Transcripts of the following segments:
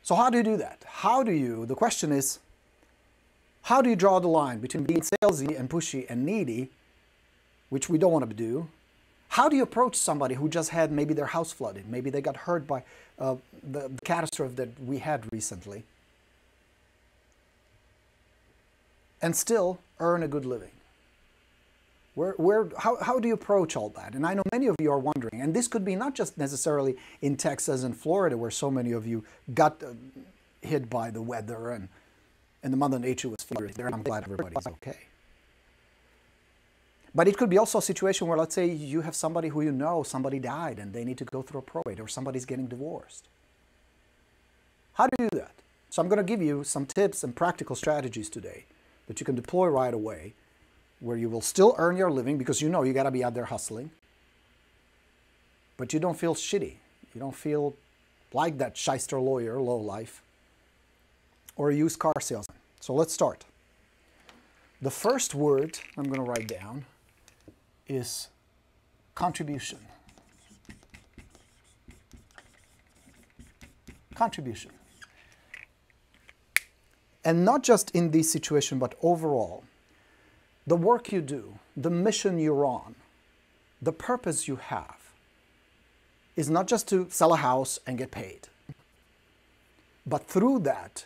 So how do you do that? The question is, how do you draw the line between being salesy and pushy and needy, which we don't want to do? How do you approach somebody who just had maybe their house flooded, maybe they got hurt by the catastrophe that we had recently, and still earn a good living? How do you approach all that? And I know many of you are wondering, and this could be not just necessarily in Texas and Florida, where so many of you got hit by the weather and the Mother Nature was furious there, and I'm glad everybody's okay. But it could be also a situation where, let's say, you have somebody who you know, somebody died and they need to go through a probate, or somebody's getting divorced. How do you do that? So I'm going to give you some tips and practical strategies today that you can deploy right away, where you will still earn your living because you know you got to be out there hustling, but you don't feel shitty. You don't feel like that shyster lawyer, low life, or a used car salesman. So let's start. The first word I'm going to write down is contribution. Contribution. And not just in this situation, but overall. The work you do, the mission you're on, the purpose you have is not just to sell a house and get paid. But through that,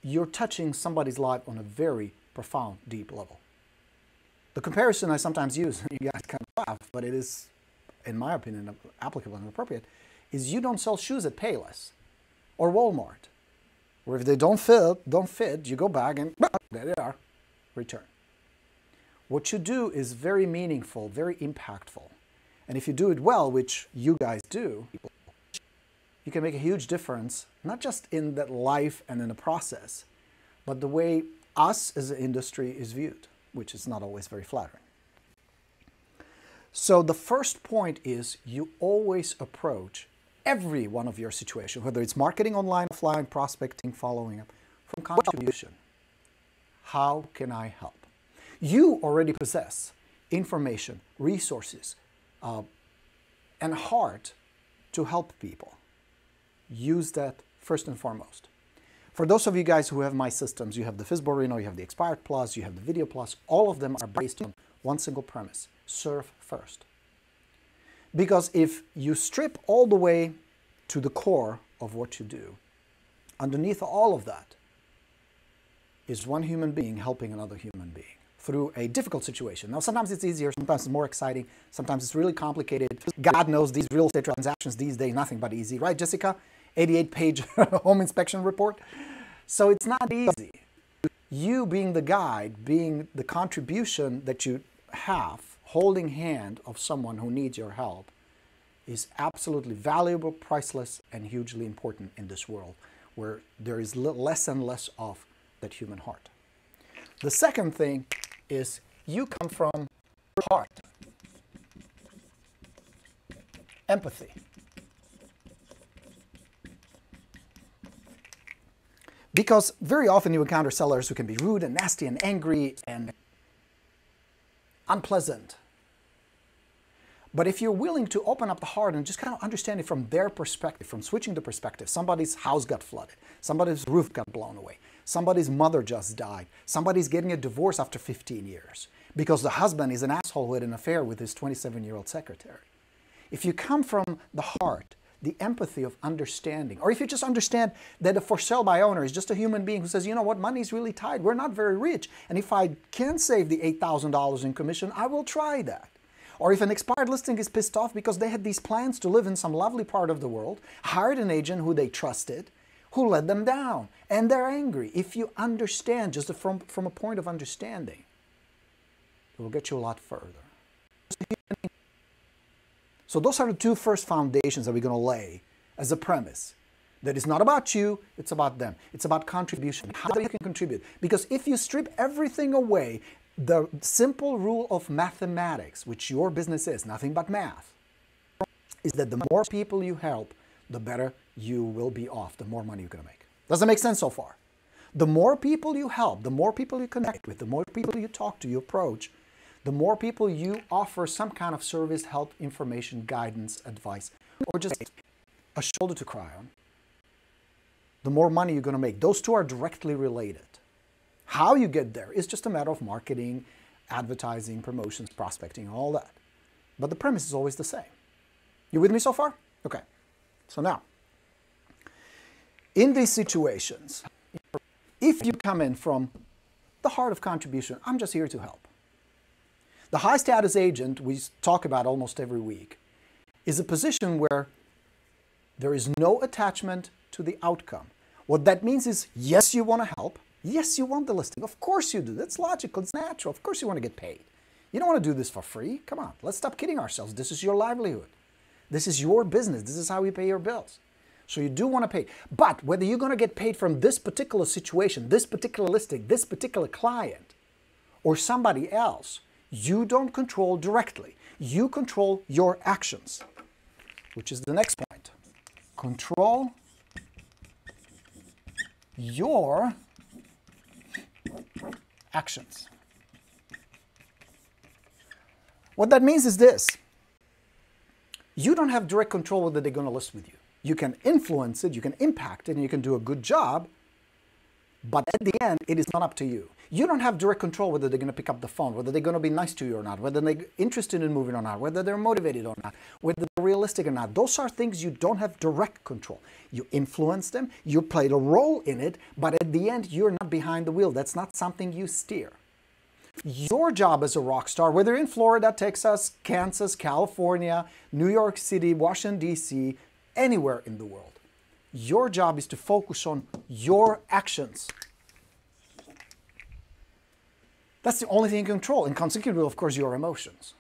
you're touching somebody's life on a very profound, deep level. The comparison I sometimes use, you guys kind of laugh, but it is, in my opinion, applicable and appropriate, is you don't sell shoes at Payless or Walmart, where if they don't fit, you go back and there they are, return. What you do is very meaningful, very impactful. And if you do it well, which you guys do, you can make a huge difference, not just in that life and in the process, but the way us as an industry is viewed, which is not always very flattering. So the first point is you always approach every one of your situations, whether it's marketing online, offline, prospecting, following up, from contribution. How can I help? You already possess information, resources, and heart to help people. Use that first and foremost. For those of you guys who have my systems, you have the FIS Borino, you have the Expired Plus, you have the Video Plus, all of them are based on one single premise: serve first. Because if you strip all the way to the core of what you do, underneath all of that is one human being helping another human being through a difficult situation. Now, sometimes it's easier, sometimes it's more exciting, sometimes it's really complicated. God knows these real estate transactions these days, nothing but easy, right, Jessica? 88-page home inspection report. So it's not easy. You being the guide, being the contribution that you have, holding hand of someone who needs your help, is absolutely valuable, priceless, and hugely important in this world where there is less and less of that human heart. The second thing is you come from heart, empathy. Because very often you encounter sellers who can be rude and nasty and angry and unpleasant. But if you're willing to open up the heart and just kind of understand it from their perspective, from switching the perspective, somebody's house got flooded, somebody's roof got blown away, somebody's mother just died, somebody's getting a divorce after 15 years because the husband is an asshole who had an affair with his 27-year-old secretary. If you come from the heart, the empathy of understanding, or if you just understand that a for sale by owner is just a human being who says, you know what, money's really tight, we're not very rich, and if I can save the $8,000 in commission, I will try that. Or if an expired listing is pissed off because they had these plans to live in some lovely part of the world, hired an agent who they trusted, who let them down, and they're angry. If you understand, just from a point of understanding, it will get you a lot further. So those are the two first foundations that we're going to lay as a premise. That it's not about you, it's about them. It's about contribution, how you can contribute. Because if you strip everything away, the simple rule of mathematics, which your business is, nothing but math, is that the more people you help, the better you will be off, the more money you're going to make. Does that make sense so far? The more people you help, the more people you connect with, the more people you talk to, you approach, the more people you offer some kind of service, help, information, guidance, advice, or just a shoulder to cry on, the more money you're going to make. Those two are directly related. How you get there is just a matter of marketing, advertising, promotions, prospecting, all that. But the premise is always the same. You with me so far? Okay. So now, in these situations, if you come in from the heart of contribution, I'm just here to help. The high status agent we talk about almost every week is a position where there is no attachment to the outcome. What that means is, yes, you want to help. Yes, you want the listing. Of course you do. That's logical. It's natural. Of course you want to get paid. You don't want to do this for free. Come on, let's stop kidding ourselves. This is your livelihood. This is your business. This is how you pay your bills. So you do want to pay. But whether you're going to get paid from this particular situation, this particular listing, this particular client, or somebody else, you don't control directly. You control your actions, which is the next point. Control your actions. What that means is this. You don't have direct control whether they're going to list with you. You can influence it, you can impact it, and you can do a good job, but at the end, it is not up to you. You don't have direct control whether they're going to pick up the phone, whether they're going to be nice to you or not, whether they're interested in moving or not, whether they're motivated or not, whether they're realistic or not. Those are things you don't have direct control. You influence them, you played a role in it, but at the end, you're not behind the wheel. That's not something you steer. Your job as a rock star, whether in Florida, Texas, Kansas, California, New York City, Washington, D.C., anywhere in the world, your job is to focus on your actions. That's the only thing you can control, and consequently, of course, your emotions.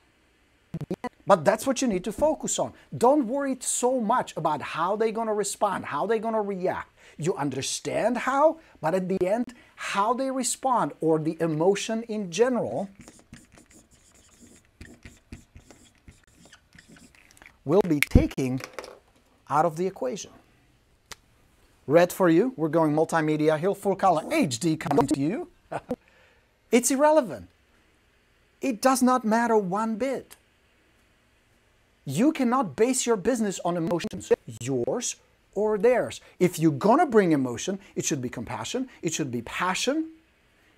But that's what you need to focus on. Don't worry so much about how they're going to respond, how they're going to react. You understand how, but at the end, how they respond or the emotion in general will be taken out of the equation. Red for you. We're going multimedia, here full color HD coming to you. It's irrelevant. It does not matter one bit. You cannot base your business on emotions, yours or theirs. If you're gonna bring emotion, it should be compassion, it should be passion,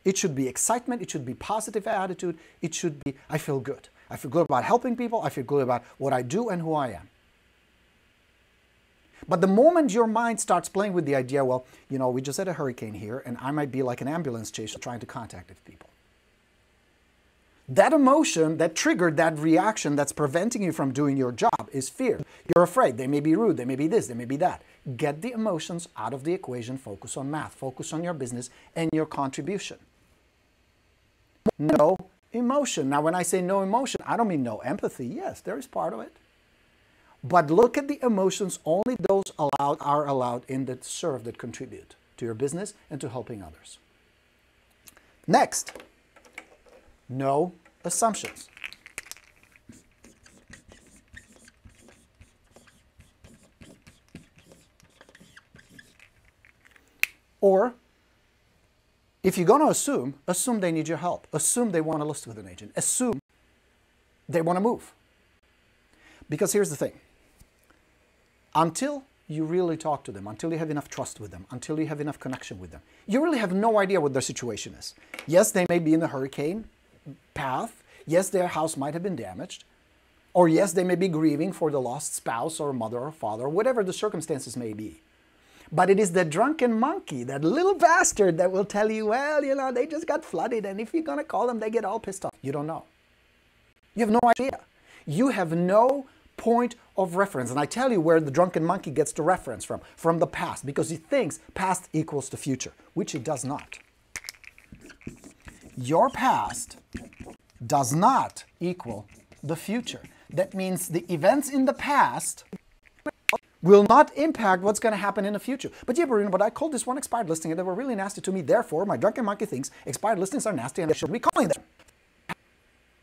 it should be excitement, it should be positive attitude, it should be, I feel good. I feel good about helping people, I feel good about what I do and who I am. But the moment your mind starts playing with the idea, well, you know, we just had a hurricane here and I might be like an ambulance chaser trying to contact people. That emotion that triggered that reaction that's preventing you from doing your job is fear. You're afraid. They may be rude. They may be this. They may be that. Get the emotions out of the equation. Focus on math. Focus on your business and your contribution. No emotion. Now, when I say no emotion, I don't mean no empathy. Yes, there is part of it. But look at the emotions. Only those are allowed in that serve, that contribute to your business and to helping others. Next. No assumptions. Or, if you're going to assume they need your help. Assume they want to list with an agent. Assume they want to move. Because here's the thing. Until you really talk to them, until you have enough trust with them, until you have enough connection with them, you really have no idea what their situation is. Yes, they may be in the hurricane path. Yes, their house might have been damaged. Or yes, they may be grieving for the lost spouse or mother or father, whatever the circumstances may be. But it is the drunken monkey, that little bastard that will tell you, well, you know, they just got flooded and if you're going to call them, they get all pissed off. You don't know. You have no idea. You have no point of reference. And I tell you where the drunken monkey gets the reference from the past, because he thinks past equals the future, which it does not. Your past does not equal the future. That means the events in the past will not impact what's going to happen in the future. But yeah, Borino, but I called this one expired listing and they were really nasty to me. Therefore, my drunken monkey thinks expired listings are nasty and I shouldn't be calling them.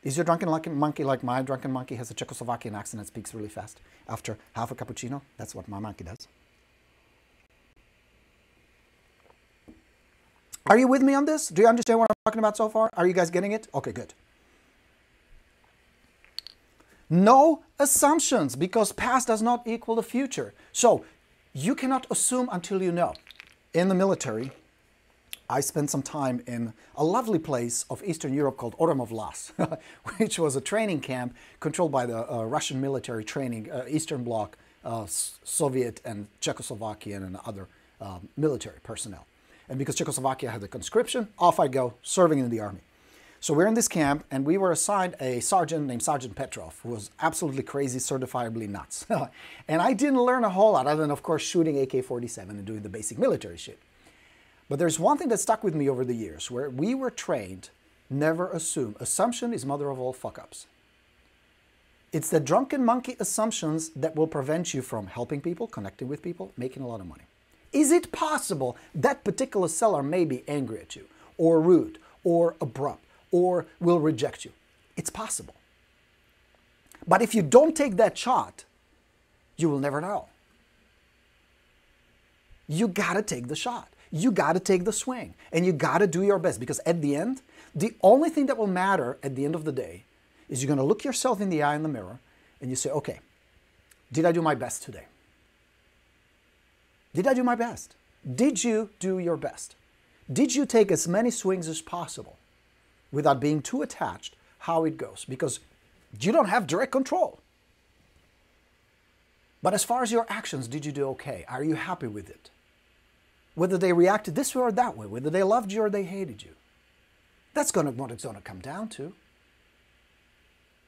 Is your drunken monkey like my drunken monkey has a Czechoslovakian accent and speaks really fast after half a cappuccino? That's what my monkey does. Are you with me on this? Do you understand what I'm talking about so far? Are you guys getting it? Okay, good. No assumptions, because past does not equal the future. So you cannot assume until you know. In the military, I spent some time in a lovely place of Eastern Europe called Oromov, which was a training camp controlled by the Russian military training, Eastern Bloc, Soviet and Czechoslovakian and other military personnel. And because Czechoslovakia had the conscription, off I go, serving in the army. So we're in this camp, and we were assigned a sergeant named Sergeant Petrov, who was absolutely crazy, certifiably nuts. And I didn't learn a whole lot, other than, of course, shooting AK-47 and doing the basic military shit. But there's one thing that stuck with me over the years, where we were trained, never assume. Assumption is mother of all fuck-ups. It's the drunken monkey assumptions that will prevent you from helping people, connecting with people, making a lot of money. Is it possible that particular seller may be angry at you, or rude, or abrupt, or will reject you? It's possible. But if you don't take that shot, you will never know. You gotta take the shot. You gotta take the swing. And you gotta do your best, because at the end, the only thing that will matter at the end of the day is you're gonna look yourself in the eye in the mirror and you say, okay, did I do my best today? Did I do my best? Did you do your best? Did you take as many swings as possible without being too attached how it goes? Because you don't have direct control. But as far as your actions, did you do okay? Are you happy with it? Whether they reacted this way or that way, whether they loved you or they hated you. That's what it's going to come down to.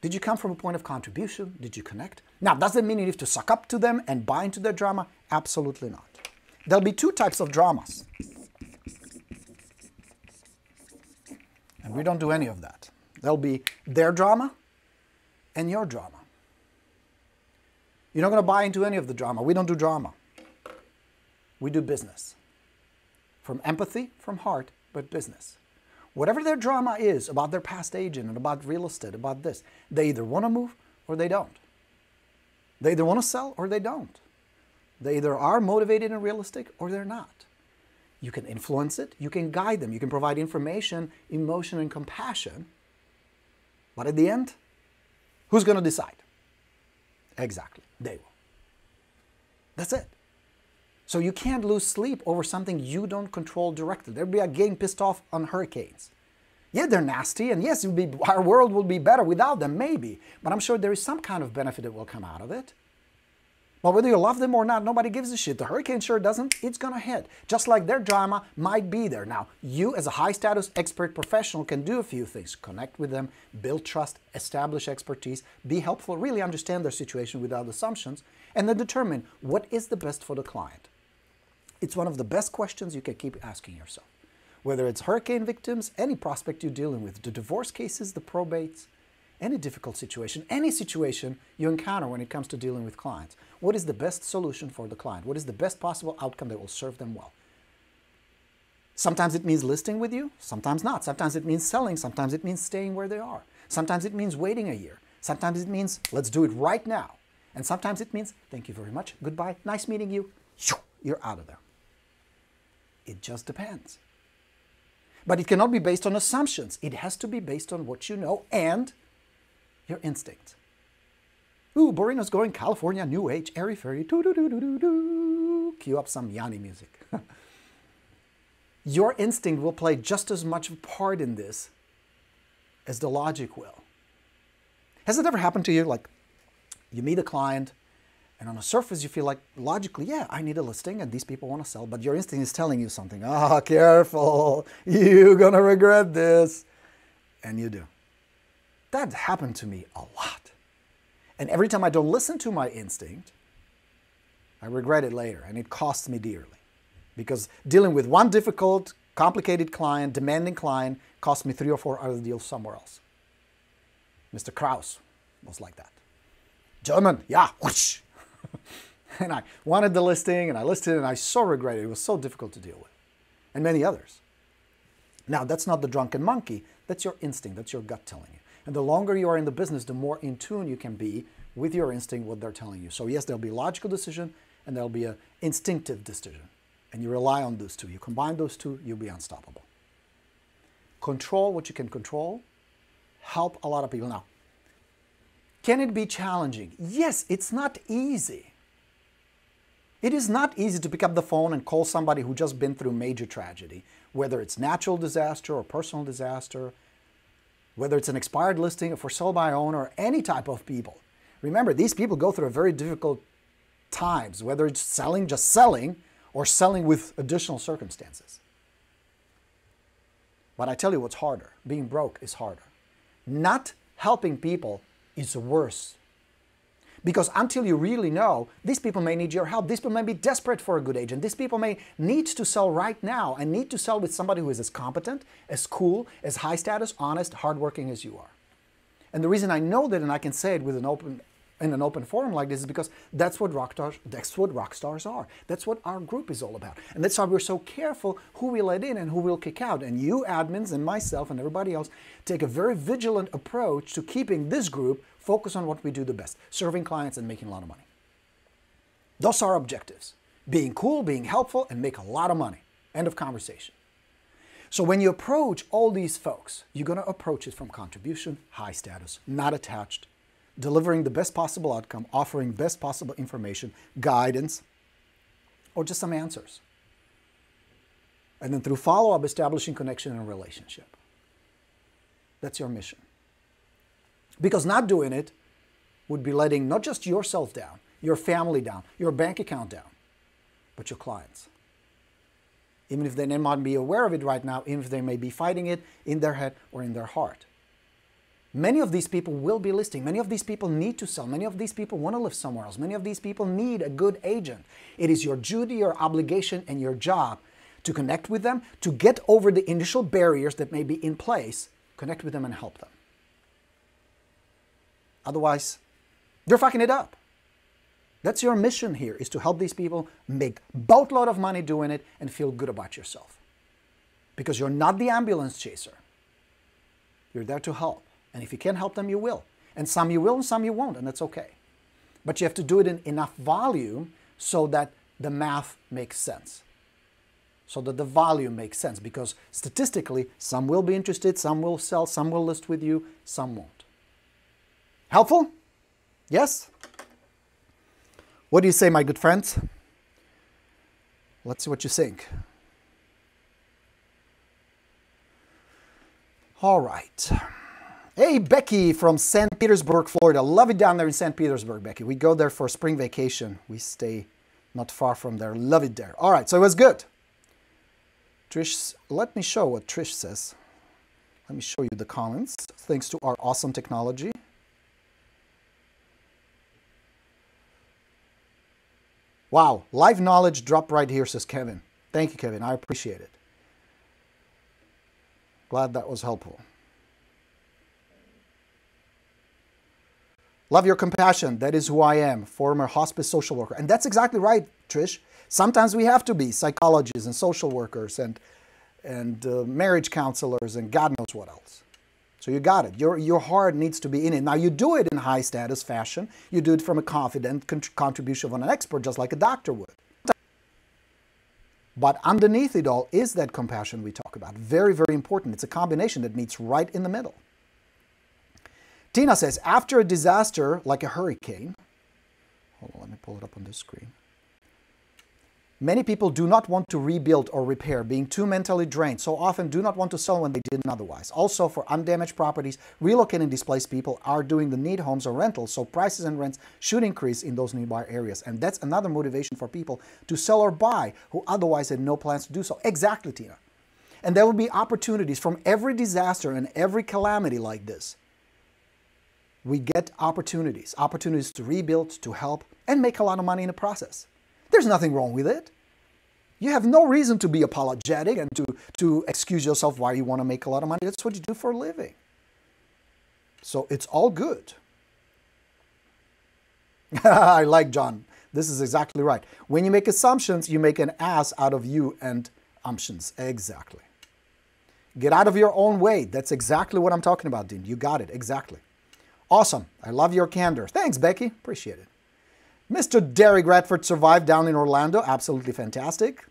Did you come from a point of contribution? Did you connect? Now, does that mean you have to suck up to them and buy into their drama? Absolutely not. There'll be two types of dramas. And we don't do any of that. There'll be their drama and your drama. You're not going to buy into any of the drama. We don't do drama. We do business. From empathy, from heart, but business. Whatever their drama is about their past agent and about real estate, about this, they either want to move or they don't. They either want to sell or they don't. They either are motivated and realistic or they're not. You can influence it, you can guide them, you can provide information, emotion, and compassion. But at the end, who's going to decide? Exactly, they will. That's it. So you can't lose sleep over something you don't control directly. They'll be getting pissed off on hurricanes. Yeah, they're nasty, and yes, our world will be better without them, maybe. But I'm sure there is some kind of benefit that will come out of it. But whether you love them or not, nobody gives a shit. The hurricane sure doesn't. It's going to hit. Just like their drama might be there. Now, you as a high-status expert professional can do a few things. Connect with them, build trust, establish expertise, be helpful, really understand their situation without assumptions, and then determine what is the best for the client. It's one of the best questions you can keep asking yourself. Whether it's hurricane victims, any prospect you're dealing with, the divorce cases, the probates, any difficult situation, any situation you encounter when it comes to dealing with clients. What is the best solution for the client? What is the best possible outcome that will serve them well? Sometimes it means listing with you, sometimes not. Sometimes it means selling, sometimes it means staying where they are. Sometimes it means waiting a year. Sometimes it means let's do it right now. And sometimes it means thank you very much, goodbye, nice meeting you, you're out of there. It just depends. But it cannot be based on assumptions. It has to be based on what you know and your instinct. Ooh, BORINO'S going California, New Age, airy fairy, doo-doo-doo-doo-doo-doo. Cue up some Yanni music. Your instinct will play just as much of a part in this as the logic will. Has it ever happened to you, like you meet a client and on the surface you feel like logically, yeah, I need a listing and these people want to sell, but your instinct is telling you something. Ah, careful, you're going to regret this. And you do. That happened to me a lot. And every time I don't listen to my instinct, I regret it later, and it costs me dearly. Because dealing with one difficult, complicated client, demanding client, cost me 3 or 4 other deals somewhere else. Mr. Kraus was like that. German, yeah, whoosh. And I wanted the listing, and I listed it, and I so regretted it. It was so difficult to deal with. And many others. Now, that's not the drunken monkey. That's your instinct. That's your gut telling you. And the longer you are in the business, the more in tune you can be with your instinct, what they're telling you. So yes, there'll be a logical decision, and there'll be an instinctive decision. And you rely on those two. You combine those two, you'll be unstoppable. Control what you can control. Help a lot of people. Now, can it be challenging? Yes, it's not easy. It is not easy to pick up the phone and call somebody who just been through major tragedy, whether it's natural disaster or personal disaster, whether it's an expired listing, a for sale by owner, or any type of people. Remember, these people go through a very difficult times, whether it's selling, just selling, or selling with additional circumstances. But I tell you what's harder. Being broke is harder. Not helping people is worse. Because until you really know, these people may need your help. These people may be desperate for a good agent. These people may need to sell right now and need to sell with somebody who is as competent, as cool, as high status, honest, hardworking as you are. And the reason I know that and I can say it with in an open forum like this is because that's what rock stars are. That's what our group is all about. And that's why we're so careful who we let in and who we'll kick out. And you admins and myself and everybody else take a very vigilant approach to keeping this group focused on what we do the best, serving clients and making a lot of money. Those are our objectives. Being cool, being helpful, and make a lot of money. End of conversation. So when you approach all these folks, you're going to approach it from contribution, high status, not attached, delivering the best possible outcome, offering best possible information, guidance, or just some answers. And then through follow-up, establishing connection and relationship. That's your mission. Because not doing it would be letting not just yourself down, your family down, your bank account down, but your clients. Even if they may not be aware of it right now, even if they may be fighting it in their head or in their heart. Many of these people will be listing. Many of these people need to sell. Many of these people want to live somewhere else. Many of these people need a good agent. It is your duty, your obligation, and your job to connect with them, to get over the initial barriers that may be in place, connect with them and help them. Otherwise, they're fucking it up. That's your mission here, is to help these people make boatload of money doing it and feel good about yourself. Because you're not the ambulance chaser. You're there to help. And if you can't help them, you will. And some you will and some you won't, and that's okay. But you have to do it in enough volume so that the math makes sense. So that the volume makes sense. Because statistically, some will be interested, some will sell, some will list with you, some won't. Helpful? Yes? What do you say, my good friends? Let's see what you think. All right. Hey, Becky from St. Petersburg, Florida. Love it down there in St. Petersburg, Becky. We go there for spring vacation. We stay not far from there. Love it there. All right, so it was good. Trish, let me show what Trish says. Let me show you the comments. Thanks to our awesome technology. Wow, live knowledge drop right here, says Kevin. Thank you, Kevin. I appreciate it. Glad that was helpful. Love your compassion. That is who I am, former hospice social worker. And that's exactly right, Trish. Sometimes we have to be psychologists and social workers and marriage counselors and God knows what else. So you got it. Your heart needs to be in it. Now you do it in high status fashion. You do it from a confident contribution of an expert, just like a doctor would. But underneath it all is that compassion we talk about. Very, very important. It's a combination that meets right in the middle. Tina says, after a disaster like a hurricane, hold on, let me pull it up on this screen. Many people do not want to rebuild or repair, being too mentally drained, so often do not want to sell when they didn't otherwise. Also, for undamaged properties, relocating displaced people are doing the need homes or rentals, so prices and rents should increase in those nearby areas. And that's another motivation for people to sell or buy who otherwise had no plans to do so. Exactly, Tina. And there will be opportunities from every disaster and every calamity like this. We get opportunities to rebuild, to help, and make a lot of money in the process. There's nothing wrong with it. You have no reason to be apologetic and to excuse yourself why you want to make a lot of money. That's what you do for a living. So it's all good. I like John. This is exactly right. When you make assumptions, you make an ass out of you and assumptions. Exactly. Get out of your own way. That's exactly what I'm talking about, Dean. You got it. Exactly. Awesome. I love your candor. Thanks, Becky. Appreciate it. Mr. Derek Radford survived down in Orlando. Absolutely fantastic.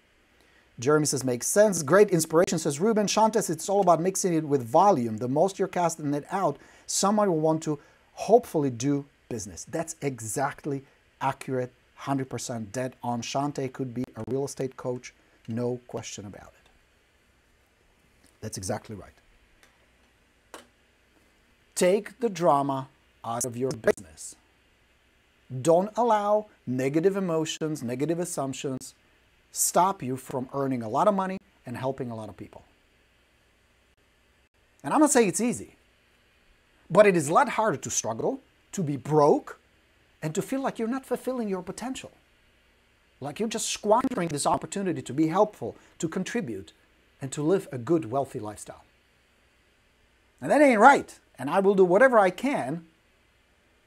Jeremy says, makes sense. Great inspiration, says Ruben. Shantes, it's all about mixing it with volume. The most you're casting it out, someone will want to hopefully do business. That's exactly accurate 100% dead on. Shante could be a real estate coach, no question about it. That's exactly right. Take the drama out of your business. Don't allow negative emotions, negative assumptions stop you from earning a lot of money and helping a lot of people. And I'm not saying it's easy, but it is a lot harder to struggle, to be broke, and to feel like you're not fulfilling your potential. Like you're just squandering this opportunity to be helpful, to contribute, and to live a good, wealthy lifestyle. And that ain't right. And I will do whatever I can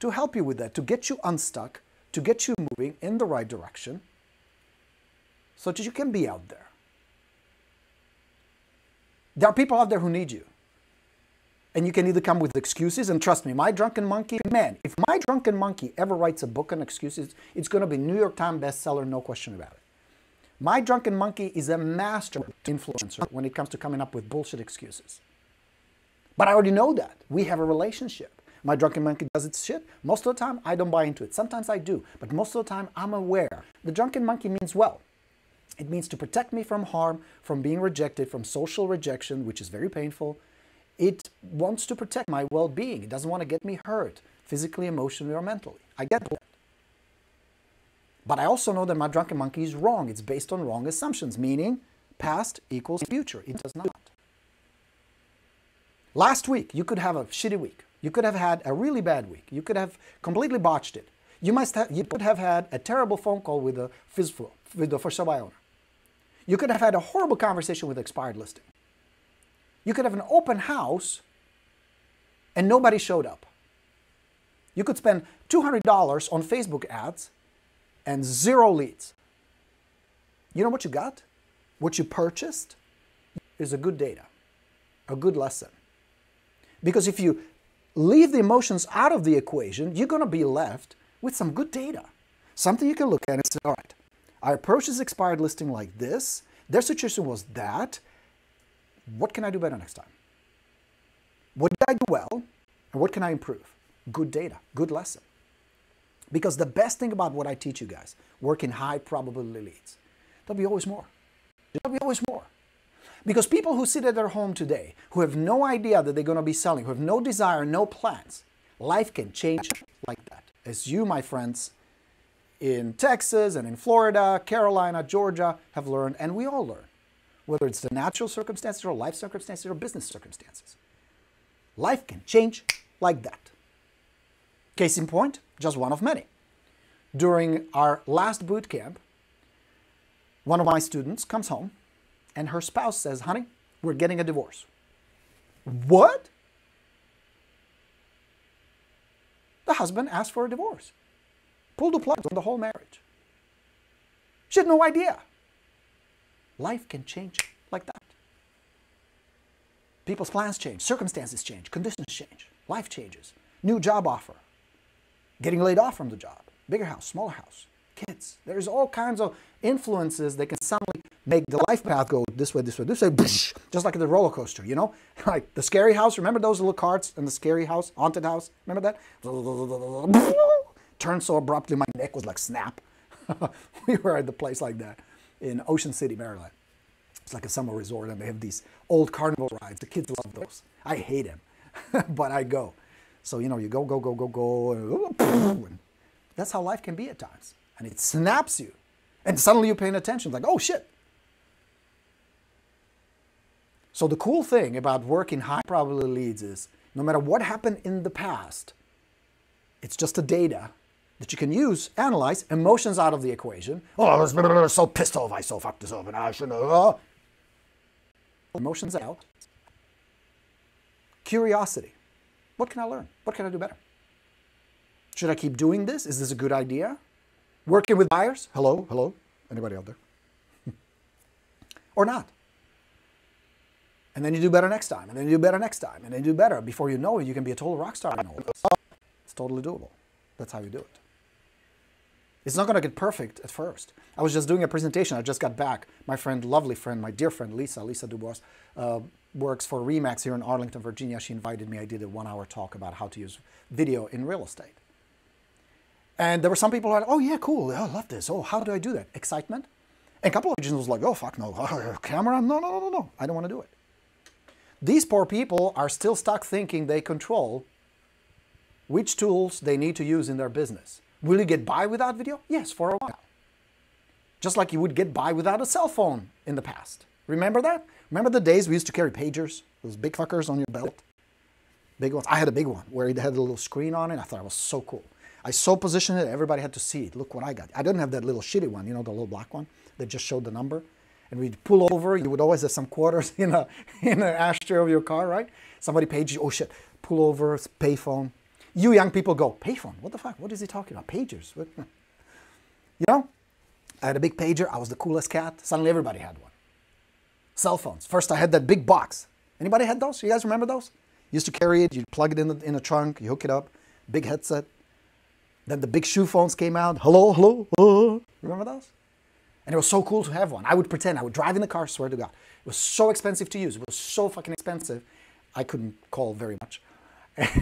to help you with that, to get you unstuck, to get you moving in the right direction, so that you can be out there. There are people out there who need you. And you can either come with excuses, and trust me, my drunken monkey, man, if my drunken monkey ever writes a book on excuses, it's going to be New York Times bestseller, no question about it. My drunken monkey is a master influencer when it comes to coming up with bullshit excuses. But I already know that. We have a relationship. My drunken monkey does its shit. Most of the time, I don't buy into it. Sometimes I do. But most of the time, I'm aware. The drunken monkey means well. It means to protect me from harm, from being rejected, from social rejection, which is very painful. It wants to protect my well-being. It doesn't want to get me hurt, physically, emotionally, or mentally. I get that. But I also know that my drunken monkey is wrong. It's based on wrong assumptions, meaning past equals future. It does not. Last week, you could have a shitty week. You could have had a really bad week. You could have completely botched it. You could have had a terrible phone call with a for sale by owner. You could have had a horrible conversation with expired listing. You could have an open house and nobody showed up. You could spend $200 on Facebook ads and 0 leads. You know what you got? What you purchased is a good data, a good lesson. Because if you leave the emotions out of the equation, you're going to be left with some good data. Something you can look at and say, all right, I approached this expired listing like this. Their situation was that. What can I do better next time? What did I do well? And what can I improve? Good data, good lesson. Because the best thing about what I teach you guys, work in high probability leads, there'll be always more. There'll be always more. Because people who sit at their home today, who have no idea that they're going to be selling, who have no desire, no plans, life can change like that. As you, my friends, in Texas and in Florida, Carolina, Georgia, have learned, and we all learn. Whether it's the natural circumstances or life circumstances or business circumstances. Life can change like that. Case in point, just one of many. During our last boot camp, one of my students comes home and her spouse says, honey, we're getting a divorce. What? The husband asked for a divorce. Pulled the plug on the whole marriage. She had no idea. Life can change like that. People's plans change, circumstances change, conditions change, life changes. New job offer, getting laid off from the job, bigger house, smaller house, kids. There's all kinds of influences that can suddenly make the life path go this way, this way, this way, just like the roller coaster, you know? Like the scary house, remember those little carts in the scary house, haunted house? Remember that? Turned so abruptly, my neck was like snap. We were at the place like that in Ocean City, Maryland. It's like a summer resort, and they have these old carnival rides. The kids love those. I hate them, but I go. So, you know, you go, and that's how life can be at times. And it snaps you, and suddenly you're paying attention, like, oh, shit. So the cool thing about working high probability leads is no matter what happened in the past, it's just the data that you can use, analyze, emotions out of the equation. Oh, I was so pissed off, I so fucked this up, and I shouldn't have. Emotions out. Curiosity. What can I learn? What can I do better? Should I keep doing this? Is this a good idea? Working with buyers? Hello, hello? Anybody out there? Or not? And then you do better next time, and then you do better next time, and then you do better. Before you know it, you can be a total rock star in all this. It's totally doable. That's how you do it. It's not going to get perfect at first. I was just doing a presentation. I just got back. My friend, lovely friend, my dear friend, Lisa Dubois, works for Remax here in Arlington, Virginia. She invited me. I did a 1-hour talk about how to use video in real estate. And there were some people who are like, oh yeah, cool, I love this. Oh, how do I do that? Excitement. And a couple of agents was like, oh, fuck no, camera, no, I don't want to do it. These poor people are still stuck thinking they control which tools they need to use in their business. Will you get by without video? Yes, for a while. Just like you would get by without a cell phone in the past. Remember that? Remember the days we used to carry pagers? Those big fuckers on your belt? Big ones. I had a big one where it had a little screen on it. I thought it was so cool. I so positioned it, everybody had to see it. Look what I got. I didn't have that little shitty one, you know, the little black one that just showed the number. And we'd pull over, you would always have some quarters in an ashtray of your car, right? Somebody paged you, oh shit, pull over, payphone. You young people go, payphone, what the fuck? What is he talking about? Pagers. What? You know, I had a big pager, I was the coolest cat. Suddenly everybody had one. Cell phones. First I had that big box. Anybody had those? You guys remember those? You used to carry it, you plug it in a trunk, you hook it up, big headset. Then the big shoe phones came out. Hello. Remember those? And it was so cool to have one. I would pretend, I would drive in the car, swear to God. It was so expensive to use. It was so fucking expensive, I couldn't call very much.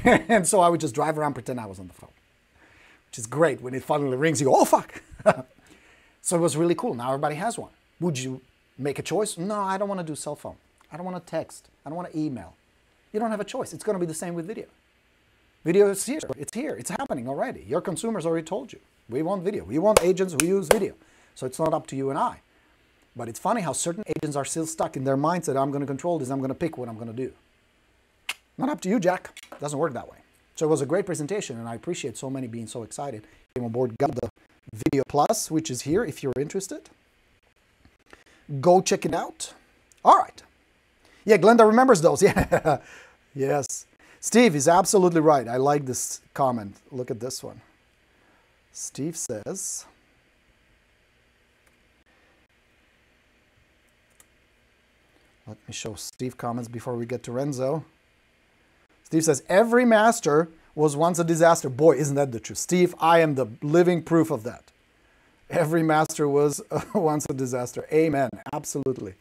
And so I would just drive around, pretend I was on the phone. Which is great. When it finally rings, you go, oh, fuck. So it was really cool. Now everybody has one. Would you make a choice? No, I don't want to do cell phone. I don't want to text. I don't want to email. You don't have a choice. It's going to be the same with video. Video is here. It's here. It's happening already. Your consumers already told you. We want video. We want agents who use video. So it's not up to you and I. But it's funny how certain agents are still stuck in their mindset. I'm going to control this. I'm going to pick what I'm going to do. Not up to you, Jack. It doesn't work that way. So it was a great presentation, and I appreciate so many being so excited. Came on board, got the Video Plus, which is here if you're interested. Go check it out. All right. Yeah, Glenda remembers those. Yeah. Yes. Steve is absolutely right. I like this comment. Look at this one. Steve says, let me show Steve comments before we get to Renzo. Steve says, every master was once a disaster. Boy, isn't that the truth? Steve, I am the living proof of that. Every master was once a disaster. Amen. Absolutely.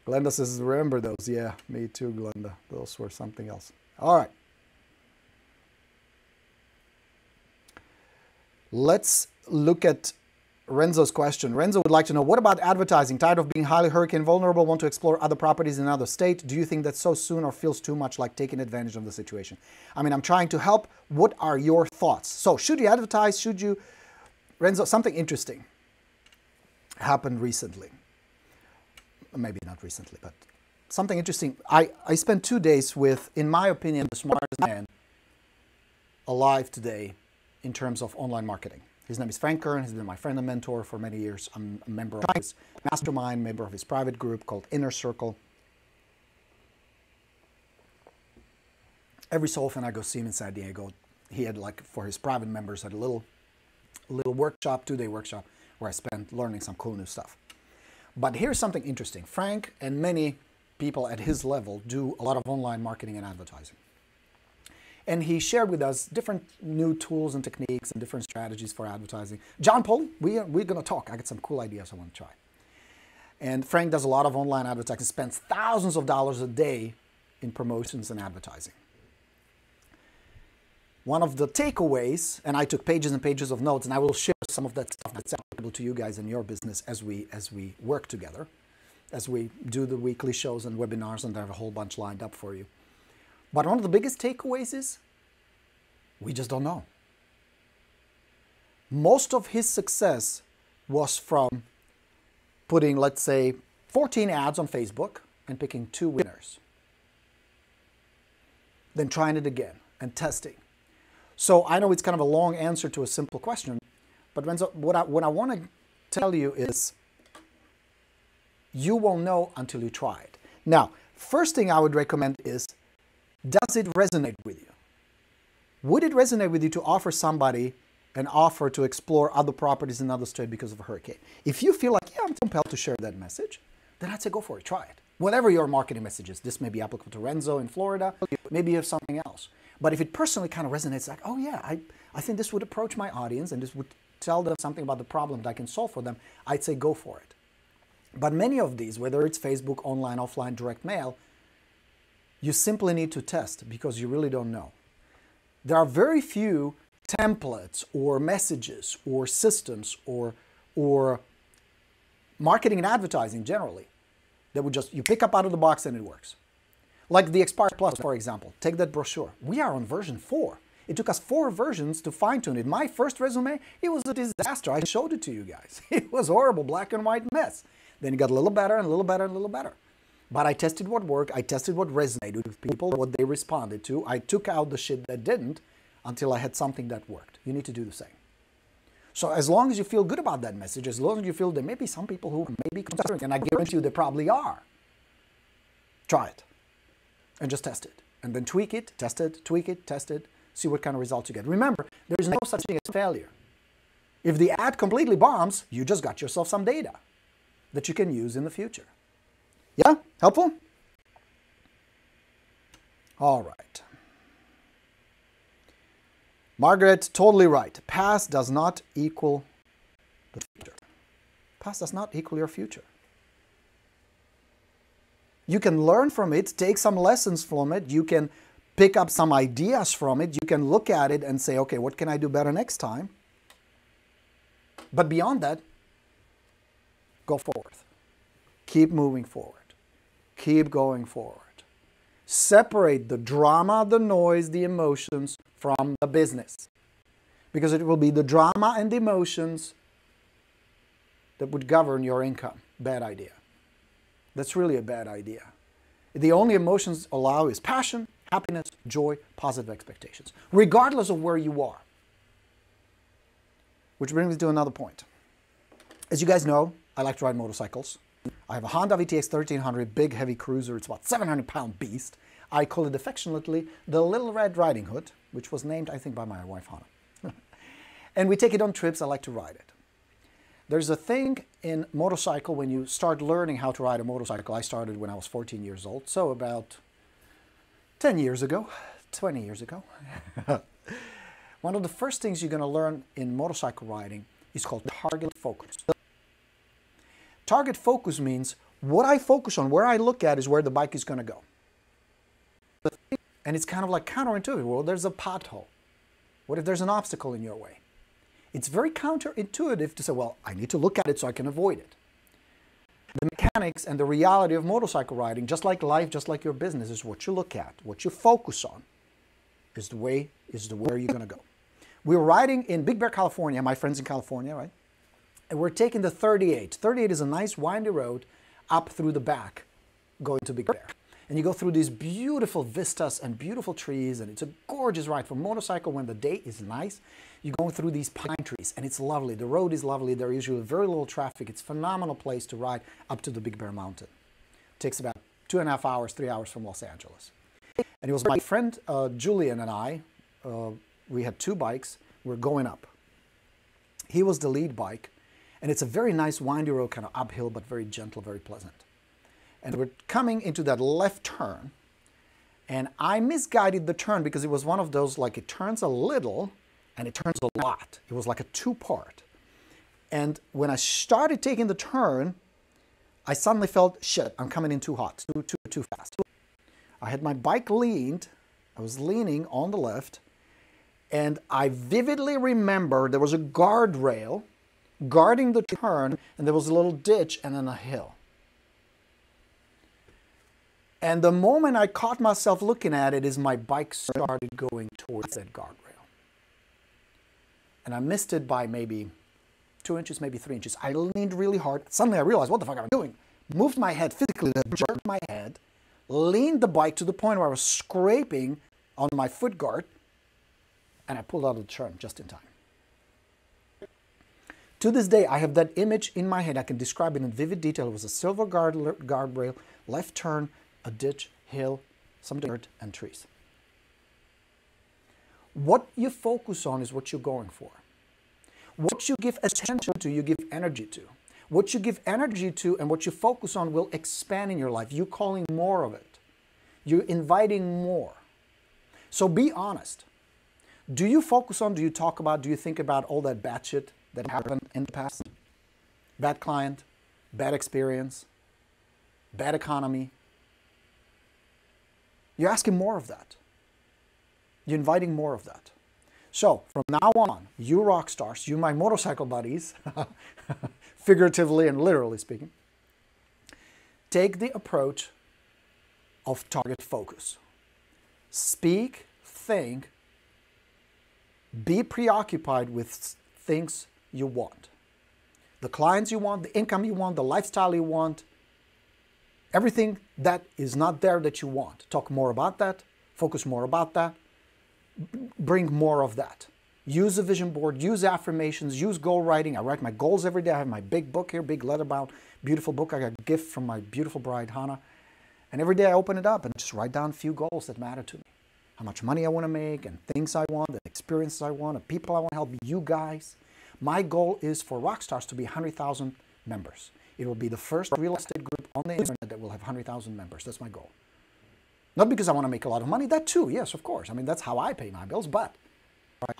Glenda says, remember those. Yeah, me too, Glenda. Those were something else. All right. Let's look at Renzo's question. Renzo would like to know, what about advertising? Tired of being highly hurricane vulnerable, want to explore other properties in another state? Do you think that's so soon or feels too much like taking advantage of the situation? I mean, I'm trying to help. What are your thoughts? So should you advertise? Should you? Renzo, something interesting happened recently. Maybe not recently, but something interesting. I spent 2 days with, in my opinion, the smartest man alive today in terms of online marketing. His name is Frank Kern. He's been my friend and mentor for many years. I'm a member of his mastermind, member of his private group called Inner Circle. Every so often I go see him in San Diego. He had, like, for his private members, had a little workshop, 2-day workshop, where I spent learning some cool new stuff. But here's something interesting. Frank and many people at his level do a lot of online marketing and advertising. And he shared with us different new tools and techniques and different strategies for advertising. John Paul, we're going to talk. I got some cool ideas I want to try. And Frank does a lot of online advertising, spends thousands of dollars a day in promotions and advertising. One of the takeaways, and I took pages and pages of notes, and I will share some of that stuff that's applicable to you guys in your business as we work together, as we do the weekly shows and webinars, and I have a whole bunch lined up for you. But one of the biggest takeaways is we just don't know. Most of his success was from putting, let's say, 14 ads on Facebook and picking 2 winners. Then trying it again and testing. So I know it's kind of a long answer to a simple question, but Renzo, what I want to tell you is you won't know until you try it. Now, first thing I would recommend is, does it resonate with you? Would it resonate with you to offer somebody an offer to explore other properties in another state because of a hurricane? If you feel like, yeah, I'm compelled to share that message, then I'd say go for it, try it. Whatever your marketing message is, this may be applicable to Renzo in Florida, maybe you have something else. But if it personally kind of resonates, like, oh yeah, I think this would approach my audience and this would tell them something about the problem that I can solve for them, I'd say go for it. But many of these, whether it's Facebook, online, offline, direct mail, you simply need to test because you really don't know. There are very few templates or messages or systems or marketing and advertising generally that would just, you pick up out of the box and it works. Like the Expired Plus, for example. Take that brochure. We are on version 4. It took us 4 versions to fine-tune it. My first resume, it was a disaster. I showed it to you guys. It was horrible, black and white mess. Then it got a little better and a little better and a little better. But I tested what worked. I tested what resonated with people, what they responded to. I took out the shit that didn't until I had something that worked. You need to do the same. So as long as you feel good about that message, as long as you feel there may be some people who may be considering, and I guarantee you there probably are, try it and just test it. And then tweak it, test it, tweak it, test it, see what kind of results you get. Remember, there's no such thing as failure. If the ad completely bombs, you just got yourself some data that you can use in the future. Yeah? Helpful? All right. Margaret, totally right. Past does not equal the future. Past does not equal your future. You can learn from it, take some lessons from it. You can pick up some ideas from it. You can look at it and say, okay, what can I do better next time? But beyond that, go forward. Keep moving forward. Keep going forward. Separate the drama, the noise, the emotions from the business. Because it will be the drama and the emotions that would govern your income. Bad idea. That's really a bad idea. The only emotions allow is passion, happiness, joy, positive expectations, regardless of where you are. Which brings me to another point. As you guys know, I like to ride motorcycles. I have a Honda VTX 1300, big heavy cruiser. It's about 700-pound beast. I call it affectionately the Little Red Riding Hood, which was named, I think, by my wife, Hannah. And we take it on trips. I like to ride it. There's a thing in motorcycle when you start learning how to ride a motorcycle. I started when I was 14 years old, so about 10 years ago, 20 years ago. One of the first things you're going to learn in motorcycle riding is called target focus. Target focus means what I focus on, where I look at is where the bike is going to go. And it's kind of like counterintuitive. Well, there's a pothole. What if there's an obstacle in your way? It's very counterintuitive to say, well, I need to look at it so I can avoid it. The mechanics and the reality of motorcycle riding, just like life, just like your business, is what you look at, what you focus on, is the where you're going to go. We were riding in Big Bear, California, my friends in California, right? And we're taking the 38. 38 is a nice windy road up through the back, going to Big Bear. And you go through these beautiful vistas and beautiful trees, and it's a gorgeous ride. For motorcycle, when the day is nice, you're going through these pine trees, and it's lovely. The road is lovely. There is usually very little traffic. It's a phenomenal place to ride up to the Big Bear Mountain. It takes about 2.5 hours, 3 hours from Los Angeles. And it was my friend Julian and I, we had 2 bikes. We're going up. He was the lead bike, and it's a very nice windy road, kind of uphill, but very gentle, very pleasant. And we're coming into that left turn, and I misguided the turn because it was one of those, like, it turns a little and it turns a lot. It was like a 2-part. And when I started taking the turn, I suddenly felt, shit, I'm coming in too hot, too fast. I had my bike leaned, I was leaning on the left, and I vividly remember there was a guardrail guarding the turn, and there was a little ditch and then a hill. And the moment I caught myself looking at it is my bike started going towards that guardrail. And I missed it by maybe 2 inches, maybe 3 inches. I leaned really hard. Suddenly I realized, what the fuck am I doing? Moved my head physically, jerked my head, leaned the bike to the point where I was scraping on my foot guard, and I pulled out of the turn just in time. To this day, I have that image in my head. I can describe it in vivid detail. It was a silver guardrail, left turn, a ditch, hill, some dirt, and trees. What you focus on is what you're going for. What you give attention to, you give energy to. What you give energy to and what you focus on will expand in your life. You're calling more of it. You're inviting more. So be honest. Do you focus on, do you talk about, do you think about all that bad shit that happened in the past? Bad client, bad experience, bad economy. You're asking more of that. You're inviting more of that. So from now on, you rock stars, you my motorcycle buddies, figuratively and literally speaking, take the approach of target focus. Speak, think, be preoccupied with things you want. The clients you want, the income you want, the lifestyle you want, everything that is not there that you want. Talk more about that, focus more about that, bring more of that. Use a vision board, use affirmations, use goal writing. I write my goals every day. I have my big book here, big leather-bound, beautiful book. I got a gift from my beautiful bride, Hannah. And every day I open it up and just write down a few goals that matter to me. How much money I want to make and things I want, the experiences I want, and people I want to help, you guys. My goal is for Rockstars to be 100,000 members. It will be the first real estate group on the internet that will have 100,000 members. That's my goal. Not because I want to make a lot of money. That too, yes, of course. I mean, that's how I pay my bills. But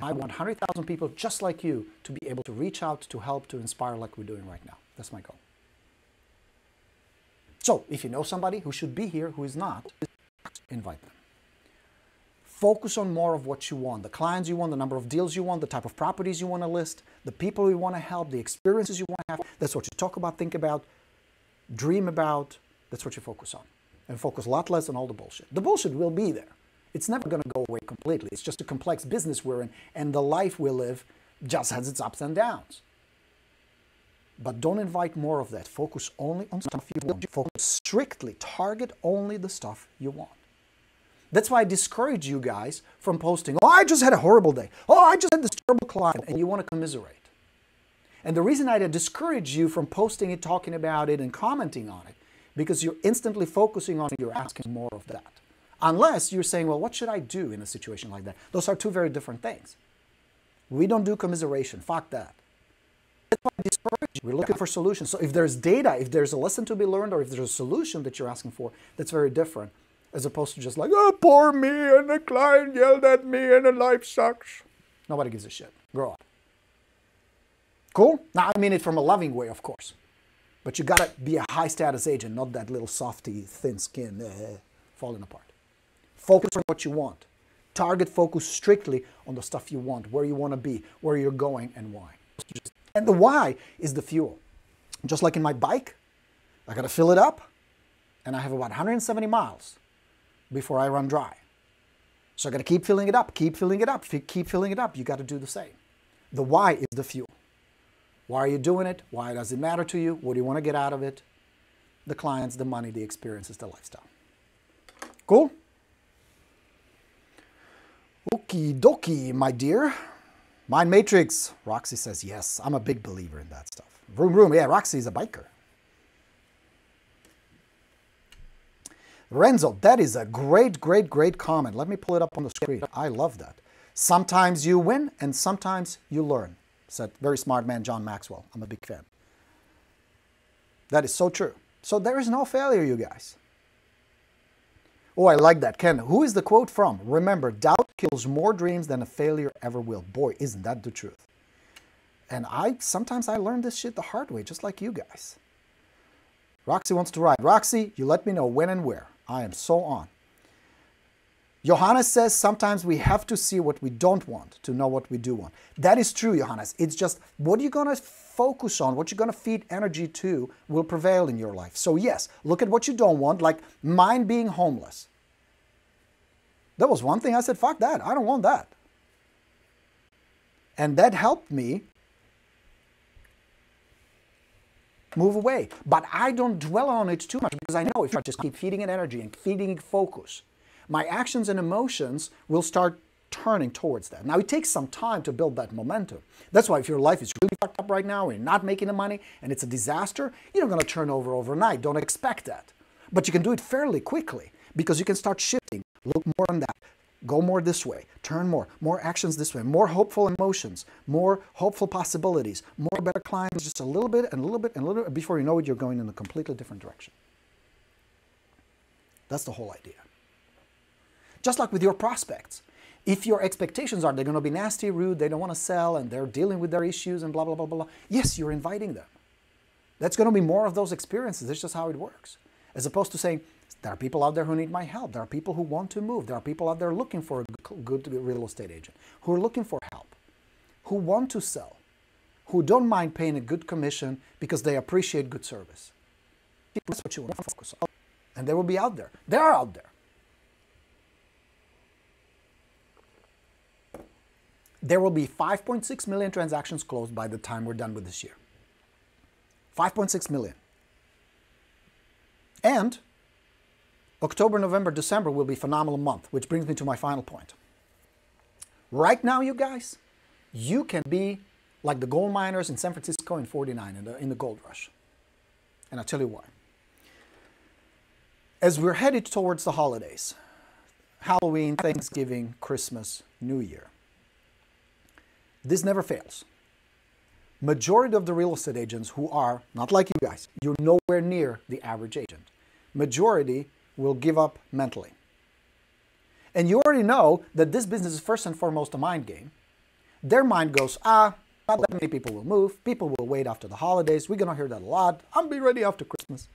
I want 100,000 people just like you to be able to reach out, to help, to inspire like we're doing right now. That's my goal. So if you know somebody who should be here, who is not, invite them. Focus on more of what you want, the clients you want, the number of deals you want, the type of properties you want to list, the people you want to help, the experiences you want to have. That's what you talk about, think about, dream about. That's what you focus on. And focus a lot less on all the bullshit. The bullshit will be there. It's never going to go away completely. It's just a complex business we're in, and the life we live just has its ups and downs. But don't invite more of that. Focus only on stuff you want. Focus strictly, target only the stuff you want. That's why I discourage you guys from posting, oh, I just had a horrible day. Oh, I just had this terrible client, and you want to commiserate. And the reason I discourage you from posting it, talking about it, and commenting on it, because you're instantly focusing on it, you're asking more of that. Unless you're saying, well, what should I do in a situation like that? Those are two very different things. We don't do commiseration. Fuck that. That's why I discourage you. We're looking for solutions. So if there's data, if there's a lesson to be learned, or if there's a solution that you're asking for, that's very different. As opposed to just like, oh, poor me, and the client yelled at me, and the life sucks. Nobody gives a shit. Grow up. Cool? Now, I mean it from a loving way, of course. But you gotta be a high-status agent, not that little softy, thin skin, falling apart. Focus on what you want. Target focus strictly on the stuff you want, where you want to be, where you're going, and why. And the why is the fuel. Just like in my bike, I gotta fill it up, and I have about 170 miles before I run dry. So I got to keep filling it up, keep filling it up, keep filling it up. You got to do the same. The why is the fuel. Why are you doing it? Why does it matter to you? What do you want to get out of it? The clients, the money, the experiences, the lifestyle. Cool? Okie dokie, my dear. Mind Matrix. Roxy says yes. I'm a big believer in that stuff. Vroom, vroom. Yeah, Roxy's a biker. Renzo, that is a great, great, great comment. Let me pull it up on the screen. I love that. Sometimes you win and sometimes you learn, said very smart man John Maxwell. I'm a big fan. That is so true. So there is no failure, you guys. Oh, I like that. Ken, who is the quote from? Remember, doubt kills more dreams than a failure ever will. Boy, isn't that the truth. And sometimes I learn this shit the hard way, just like you guys. Roxy wants to ride. Roxy, you let me know when and where. I am so on. Johannes says sometimes we have to see what we don't want to know what we do want. That is true, Johannes. It's just what you're going to focus on, what you're going to feed energy to will prevail in your life. So yes, look at what you don't want, like mine being homeless. That was one thing I said, fuck that. I don't want that. And that helped me move away. But I don't dwell on it too much because I know if I just keep feeding it energy and feeding it focus, my actions and emotions will start turning towards that. Now, it takes some time to build that momentum. That's why if your life is really fucked up right now and you're not making the money and it's a disaster, you're not going to turn over overnight. Don't expect that. But you can do it fairly quickly because you can start shifting. Look more on that. Go more this way. Turn more actions this way. More hopeful emotions. More hopeful possibilities. More better clients. Just a little bit and a little bit and a little bit. Before you know it, you're going in a completely different direction. That's the whole idea. Just like with your prospects. If your expectations are they're going to be nasty, rude, they don't want to sell, and they're dealing with their issues and blah, blah, blah, blah, blah. Yes, you're inviting them. That's going to be more of those experiences. That's just how it works. As opposed to saying, there are people out there who need my help. There are people who want to move. There are people out there looking for a good real estate agent, who are looking for help. who want to sell, who don't mind paying a good commission because they appreciate good service. That's what you want to focus on. And they will be out there. They are out there. There will be 5.6 million transactions closed by the time we're done with this year. 5.6 million. And October, November, December will be a phenomenal month, which brings me to my final point. Right now, you guys, you can be like the gold miners in San Francisco in '49 in the gold rush. And I'll tell you why. As we're headed towards the holidays, Halloween, Thanksgiving, Christmas, New Year, this never fails. Majority of the real estate agents who are, not like you guys, you're nowhere near the average agent. Majority will give up mentally. And you already know that this business is first and foremost a mind game. Their mind goes, not that many people will move. People will wait after the holidays. We're going to hear that a lot. I'll be ready after Christmas.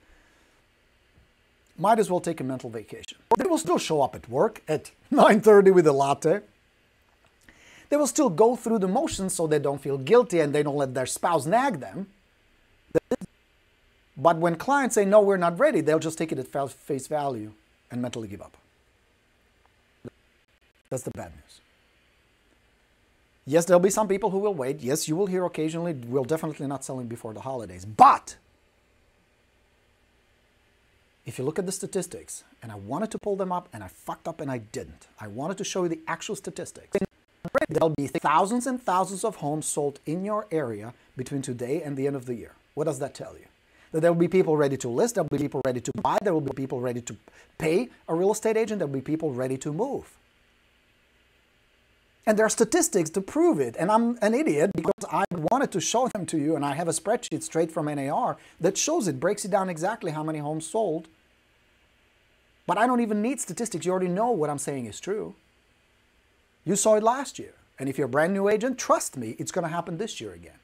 Might as well take a mental vacation. They will still show up at work at 9:30 with a latte. They will still go through the motions so they don't feel guilty and they don't let their spouse nag them. But when clients say, no, we're not ready, they'll just take it at face value and mentally give up. That's the bad news. Yes, there'll be some people who will wait. Yes, you will hear occasionally, we're definitely not selling before the holidays. But if you look at the statistics, and I wanted to pull them up and I fucked up and I didn't. I wanted to show you the actual statistics. There'll be thousands and thousands of homes sold in your area between today and the end of the year. What does that tell you? That there will be people ready to list, there will be people ready to buy, there will be people ready to pay a real estate agent, there will be people ready to move. And there are statistics to prove it. And I'm an idiot because I wanted to show them to you, and I have a spreadsheet straight from NAR that shows it, breaks it down exactly how many homes sold. But I don't even need statistics. You already know what I'm saying is true. You saw it last year. And if you're a brand new agent, trust me, it's going to happen this year again.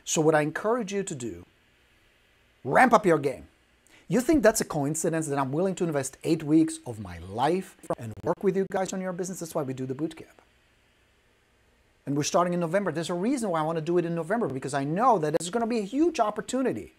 So what I encourage you to do, ramp up your game. You think that's a coincidence that I'm willing to invest 8 weeks of my life and work with you guys on your business? That's why we do the bootcamp. And we're starting in November. There's a reason why I want to do it in November, because I know that it's going to be a huge opportunity.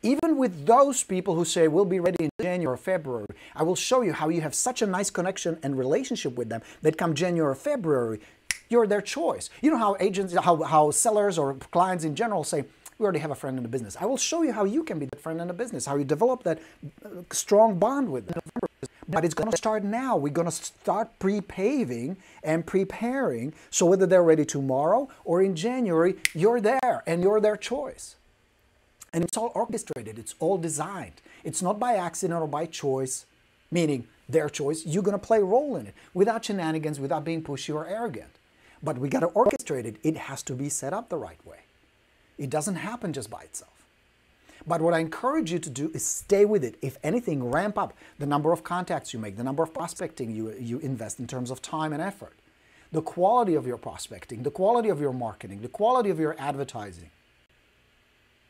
Even with those people who say we'll be ready in January or February, I will show you how you have such a nice connection and relationship with them that come January or February, you're their choice. You know how agents, how sellers or clients in general say, we already have a friend in the business. I will show you how you can be that friend in the business, how you develop that strong bond with them. But it's going to start now. We're going to start pre-paving and preparing, so whether they're ready tomorrow or in January, you're there and you're their choice. And it's all orchestrated. It's all designed. It's not by accident or by choice, meaning their choice. You're going to play a role in it without shenanigans, without being pushy or arrogant. But we got to orchestrate it. It has to be set up the right way. It doesn't happen just by itself. But what I encourage you to do is stay with it. If anything, ramp up the number of contacts you make, the number of prospecting you invest in terms of time and effort, the quality of your prospecting, the quality of your marketing, the quality of your advertising.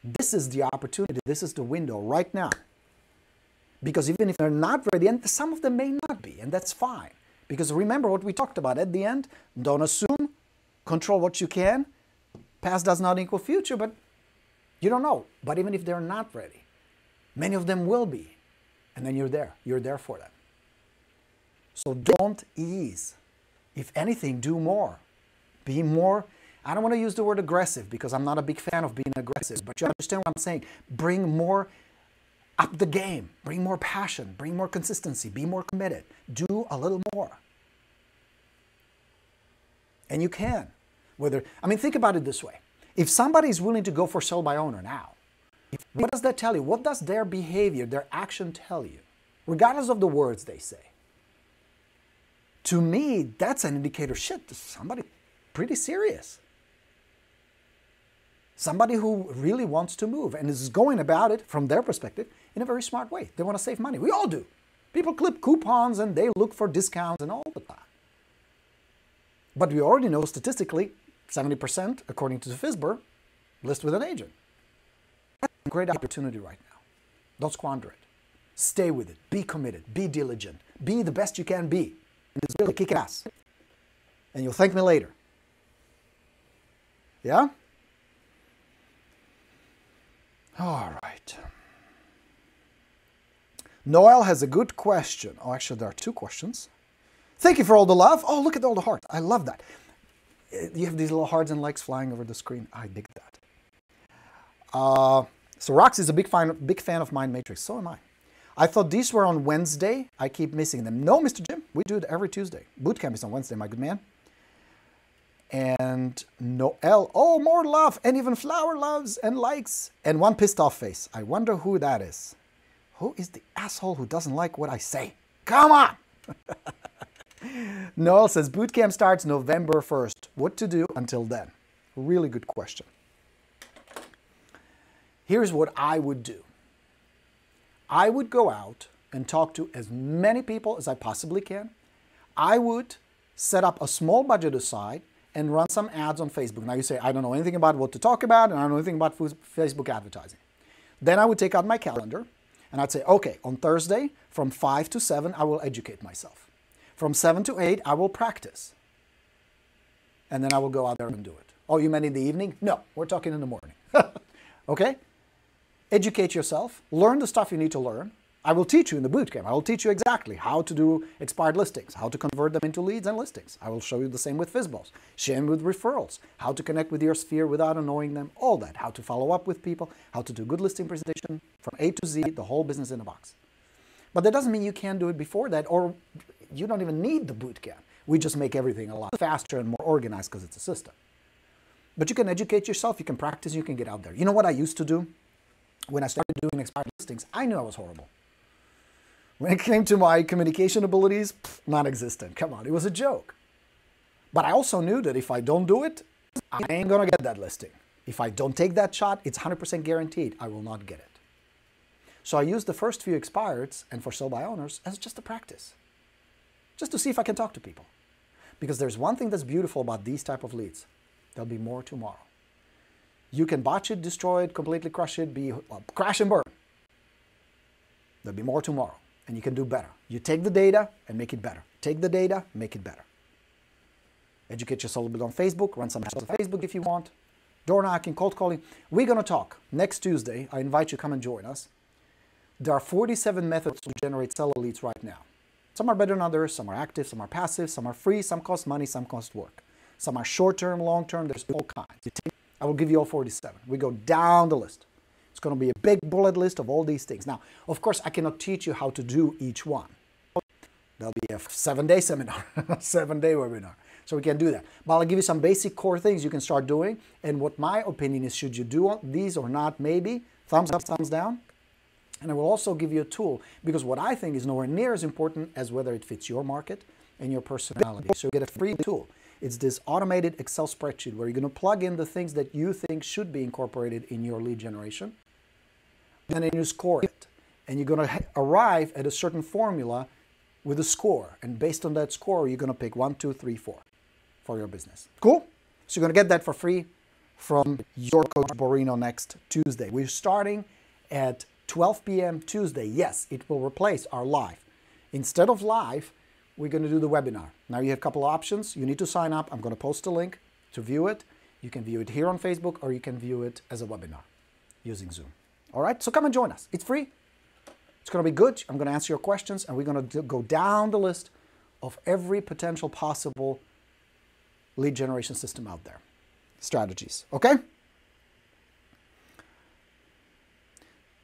This is the opportunity. This is the window right now. Because even if they're not ready, and some of them may not be, and that's fine. Because remember what we talked about at the end, don't assume, control what you can. Past does not equal future, but you don't know. But even if they're not ready, many of them will be. And then you're there. You're there for them. So don't ease. If anything, do more. Be more. I don't want to use the word aggressive because I'm not a big fan of being aggressive. But you understand what I'm saying. Bring more up the game. Bring more passion. Bring more consistency. Be more committed. Do a little more. And you can. Think about it this way. If somebody is willing to go for sell by owner now, what does that tell you? What does their behavior, their action tell you? Regardless of the words they say. To me, that's an indicator, shit, somebody pretty serious. Somebody who really wants to move and is going about it, from their perspective, in a very smart way. They want to save money. We all do. People clip coupons and they look for discounts and all the time. But we already know statistically, 70%, according to the FISBR, list with an agent. That's a great opportunity right now. Don't squander it. Stay with it. Be committed. Be diligent. Be the best you can be. And just really kick ass. And you'll thank me later. Yeah? All right. Noel has a good question. Oh, actually, there are two questions. Thank you for all the love. Oh, look at all the hearts. I love that. You have these little hearts and likes flying over the screen. I dig that. So Roxy is a big fan of Mind Matrix. So am I. I thought these were on Wednesday. I keep missing them. No, Mr. Jim, we do it every Tuesday. Bootcamp is on Wednesday, my good man. And Noel, oh, more love, and even Flower loves and likes, and one pissed off face. I wonder who that is. Who is the asshole who doesn't like what I say? Come on! Noel says, Bootcamp starts November 1st. What to do until then? Really good question. Here's what I would do. I would go out and talk to as many people as I possibly can. I would set up a small budget aside and run some ads on Facebook. Now you say, I don't know anything about what to talk about, and I don't know anything about Facebook advertising. Then I would take out my calendar, and I'd say, okay, on Thursday, from 5 to 7, I will educate myself. From 7 to 8, I will practice. And then I will go out there and do it. Oh, you meant in the evening? No, we're talking in the morning. Okay? Educate yourself. Learn the stuff you need to learn. I will teach you in the bootcamp. I will teach you exactly how to do expired listings, how to convert them into leads and listings. I will show you the same with FizzBalls, same with referrals, how to connect with your sphere without annoying them, all that, how to follow up with people, how to do good listing presentation from A to Z, the whole business in a box. But that doesn't mean you can't do it before that, or you don't even need the bootcamp. We just make everything a lot faster and more organized because it's a system. But you can educate yourself, you can practice, you can get out there. You know what I used to do? When I started doing expired listings, I knew I was horrible. When it came to my communication abilities, non-existent. Come on, it was a joke. But I also knew that if I don't do it, I ain't gonna get that listing. If I don't take that shot, it's 100% guaranteed I will not get it. So I used the first few expireds and for sale by owners as just a practice. Just to see if I can talk to people. Because there's one thing that's beautiful about these type of leads. There'll be more tomorrow. You can botch it, destroy it, completely crush it, crash and burn. There'll be more tomorrow, and you can do better. You take the data and make it better. Take the data, make it better. Educate yourself a little bit on Facebook, run some ads on Facebook if you want. Door knocking, cold calling. We're going to talk next Tuesday. I invite you to come and join us. There are 47 methods to generate seller leads right now. Some are better than others, some are active, some are passive, some are free, some cost money, some cost work. Some are short-term, long-term, there's all kinds. I will give you all 47. We go down the list. It's going to be a big bullet list of all these things. Now, of course, I cannot teach you how to do each one. There'll be a 7-day seminar, 7-day webinar. So we can do that. But I'll give you some basic core things you can start doing. And what my opinion is, should you do these or not, maybe, thumbs up, thumbs down. And I will also give you a tool, because what I think is nowhere near as important as whether it fits your market and your personality. So you get a free tool. It's this automated Excel spreadsheet where you're going to plug in the things that you think should be incorporated in your lead generation. And then you score it. And you're going to arrive at a certain formula with a score. And based on that score, you're going to pick 1, 2, 3, 4 for your business. Cool? So you're going to get that for free from your coach Borino next Tuesday. We're starting at 12 p.m. Tuesday. Yes, it will replace our live. Instead of live, we're going to do the webinar. Now you have a couple of options. You need to sign up. I'm going to post a link to view it. You can view it here on Facebook, or you can view it as a webinar using Zoom. All right, so come and join us. It's free. It's going to be good. I'm going to answer your questions, and we're going to go down the list of every potential possible lead generation system out there. Strategies, okay?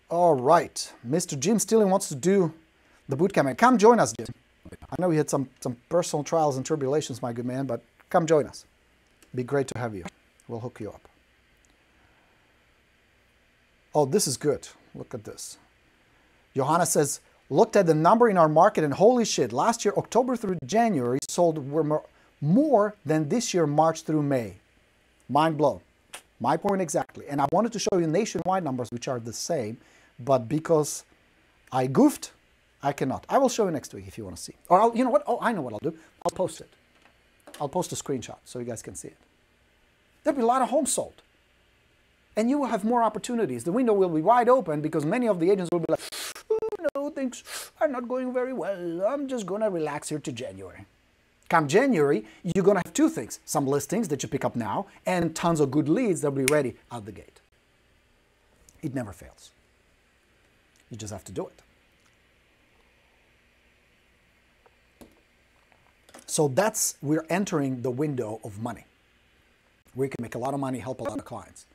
All right, Mr. Jim Stealing wants to do the bootcamp. Come join us, Jim. I know we had some personal trials and tribulations, my good man, but come join us. It'd be great to have you. We'll hook you up. Oh, this is good. Look at this. Johanna says, looked at the number in our market and holy shit, last year, October through January, sold were more than this year, March through May. Mind blown. My point exactly. And I wanted to show you nationwide numbers, which are the same, but because I goofed, I cannot. I will show you next week if you want to see. Or you know what? Oh, I know what I'll do. I'll post it. I'll post a screenshot so you guys can see it. There'll be a lot of homes sold. And you will have more opportunities. The window will be wide open because many of the agents will be like, oh, no, things are not going very well. I'm just going to relax here to January. Come January, you're going to have two things. Some listings that you pick up now and tons of good leads that will be ready out the gate. It never fails. You just have to do it. So we're entering the window of money. We can make a lot of money, help a lot of clients.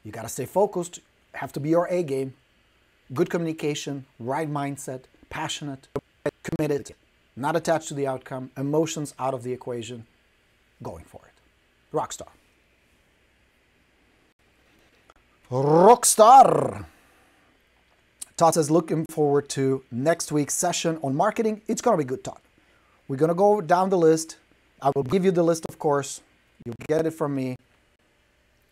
You got to stay focused, have to be your A game, good communication, right mindset, passionate, committed, not attached to the outcome, emotions out of the equation, going for it. Rockstar. Rockstar. Todd says, looking forward to next week's session on marketing. It's going to be good, Todd. We're going to go down the list. I will give you the list, of course. You'll get it from me.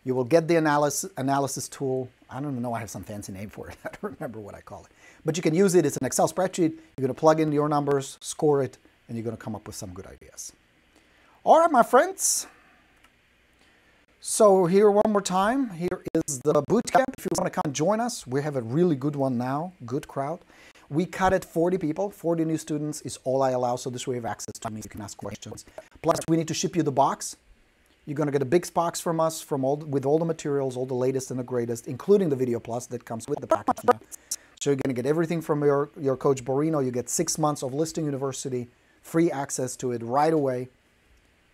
You will get the analysis tool. I don't even know. I have some fancy name for it. I don't remember what I call it. But you can use it. It's an Excel spreadsheet. You're going to plug in your numbers, score it, and you're going to come up with some good ideas. All right, my friends. So here one more time. Here is the bootcamp. If you want to come join us, we have a really good one now. Good crowd. We cut it 40 people. 40 new students is all I allow. So this way you have access to me. You can ask questions. Plus, we need to ship you the box. You're going to get a big box from us with all the materials, all the latest and the greatest, including the Video Plus that comes with the package now. So you're going to get everything from your coach Borino. You get 6 months of Listing University, free access to it right away.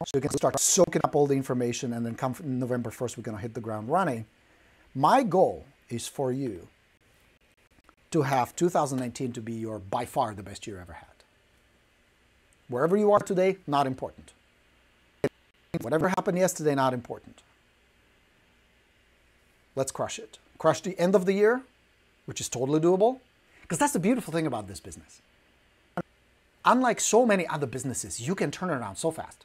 So you can start soaking up all the information, and then come November 1st, we're going to hit the ground running. My goal is for you to have 2019 to be by far the best year ever had. Wherever you are today, not important. Whatever happened yesterday, not important. Let's crush it. Crush the end of the year, which is totally doable, because that's the beautiful thing about this business. Unlike so many other businesses, you can turn it around so fast.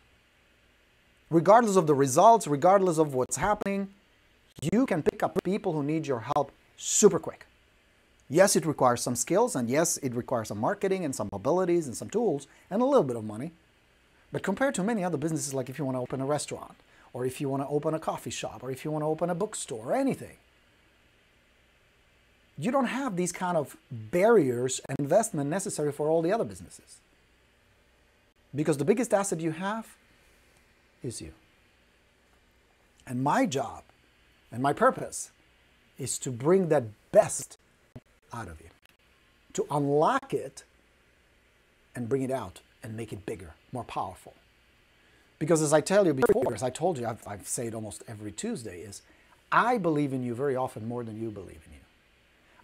Regardless of the results, regardless of what's happening, you can pick up people who need your help super quick. Yes, it requires some skills, and yes, it requires some marketing and some abilities and some tools and a little bit of money. But compared to many other businesses, like if you want to open a restaurant, or if you want to open a coffee shop, or if you want to open a bookstore, or anything, you don't have these kind of barriers and investment necessary for all the other businesses. Because the biggest asset you have is you. And my job and my purpose is to bring that best out of you, to unlock it and bring it out and make it bigger, more powerful. Because as I tell you before, as I told you, I say it almost every Tuesday, is I believe in you very often more than you believe in you.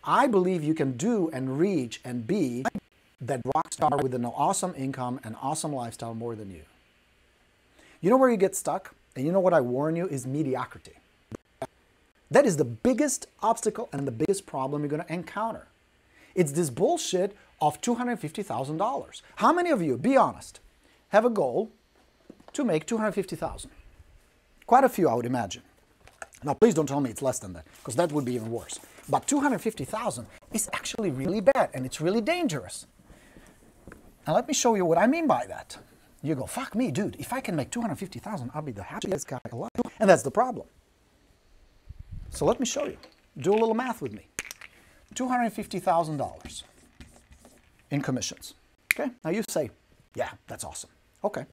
I believe you can do and reach and be that rock star with an awesome income and awesome lifestyle more than you. You know where you get stuck? And you know what I warn you is mediocrity. That is the biggest obstacle and the biggest problem you're going to encounter. It's this bullshit of $250,000. How many of you, be honest, have a goal to make $250,000? Quite a few, I would imagine. Now, please don't tell me it's less than that, because that would be even worse. But $250,000 is actually really bad, and it's really dangerous. Now, let me show you what I mean by that. You go, fuck me, dude. If I can make $250,000, I'll be the happiest guy alive. And that's the problem. So let me show you. Do a little math with me. $250,000 in commissions. Okay? Now you say, yeah, that's awesome. Okay.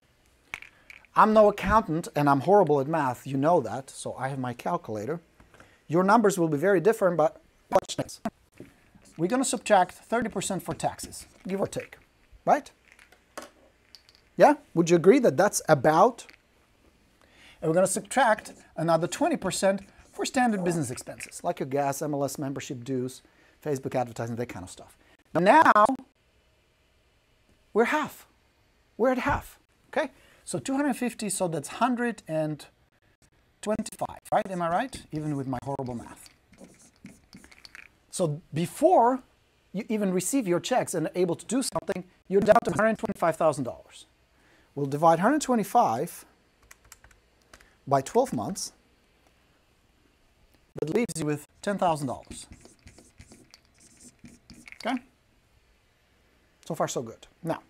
I'm no accountant and I'm horrible at math. You know that. So I have my calculator. Your numbers will be very different, but watch this. We're going to subtract 30% for taxes, give or take. Right? Yeah? Would you agree that that's about? And we're going to subtract another 20% for standard business expenses, like your gas, MLS membership dues, Facebook advertising, that kind of stuff. Now, we're half. We're at half, okay? So 250, so that's 125, right? Am I right? Even with my horrible math. So before you even receive your checks and are able to do something, you're down to $125,000. We'll divide 125 by 12 months. That leaves you with $10,000. Okay? So far, so good. Now,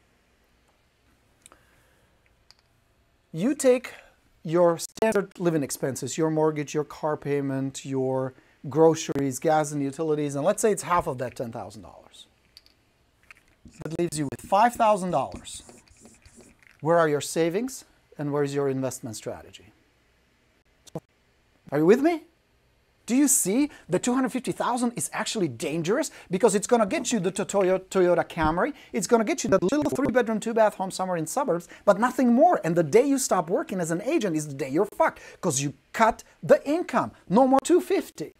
you take your standard living expenses, your mortgage, your car payment, your groceries, gas and utilities, and let's say it's half of that $10,000. That leaves you with $5,000 Where are your savings and where is your investment strategy? Are you with me? Do you see the 250,000 is actually dangerous because it's going to get you the Toyota Camry. It's going to get you that little 3-bedroom, 2-bath home somewhere in suburbs, but nothing more. And the day you stop working as an agent is the day you're fucked because you cut the income. No more 250.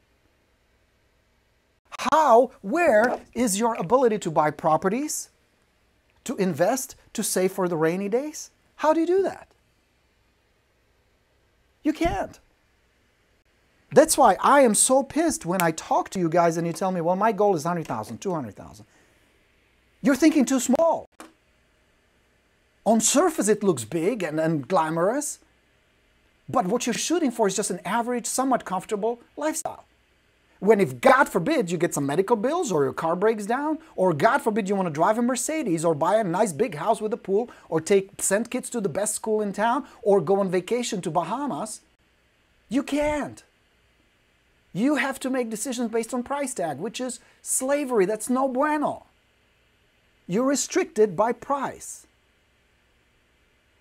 Where is your ability to buy properties, to invest, to save for the rainy days? How do you do that? You can't. That's why I am so pissed when I talk to you guys and you tell me, well, my goal is 100,000, 200,000. You're thinking too small. On surface, it looks big and glamorous, but what you're shooting for is just an average, somewhat comfortable lifestyle. When if, God forbid, you get some medical bills or your car breaks down, or God forbid you want to drive a Mercedes or buy a nice big house with a pool or send kids to the best school in town or go on vacation to Bahamas, you can't. You have to make decisions based on price tag, which is slavery. That's no bueno. You're restricted by price.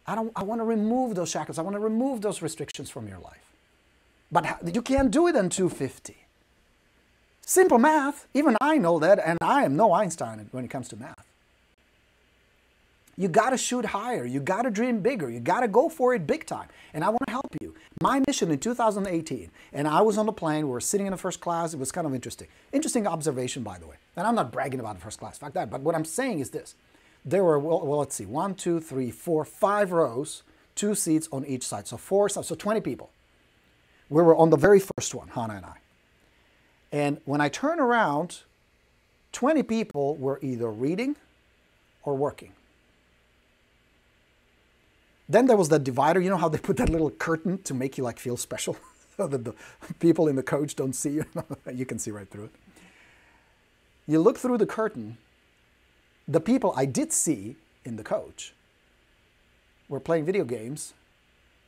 I want to remove those shackles. I want to remove those restrictions from your life. But you can't do it on 250. Simple math. Even I know that, and I am no Einstein when it comes to math. You got to shoot higher. You got to dream bigger. You got to go for it big time. And I want to help you. My mission in 2018, and I was on the plane, we were sitting in the first class. It was kind of interesting. Interesting observation, by the way. And I'm not bragging about the first class, fuck that. But what I'm saying is this. There were, well, let's see, 1, 2, 3, 4, 5 rows, 2 seats on each side. So 4, so 20 people. We were on the very first one, Hannah and I. And when I turn around, 20 people were either reading or working. Then there was that divider. You know how they put that little curtain to make you like feel special? So that the people in the coach don't see you. You can see right through it. You look through the curtain. The people I did see in the coach were playing video games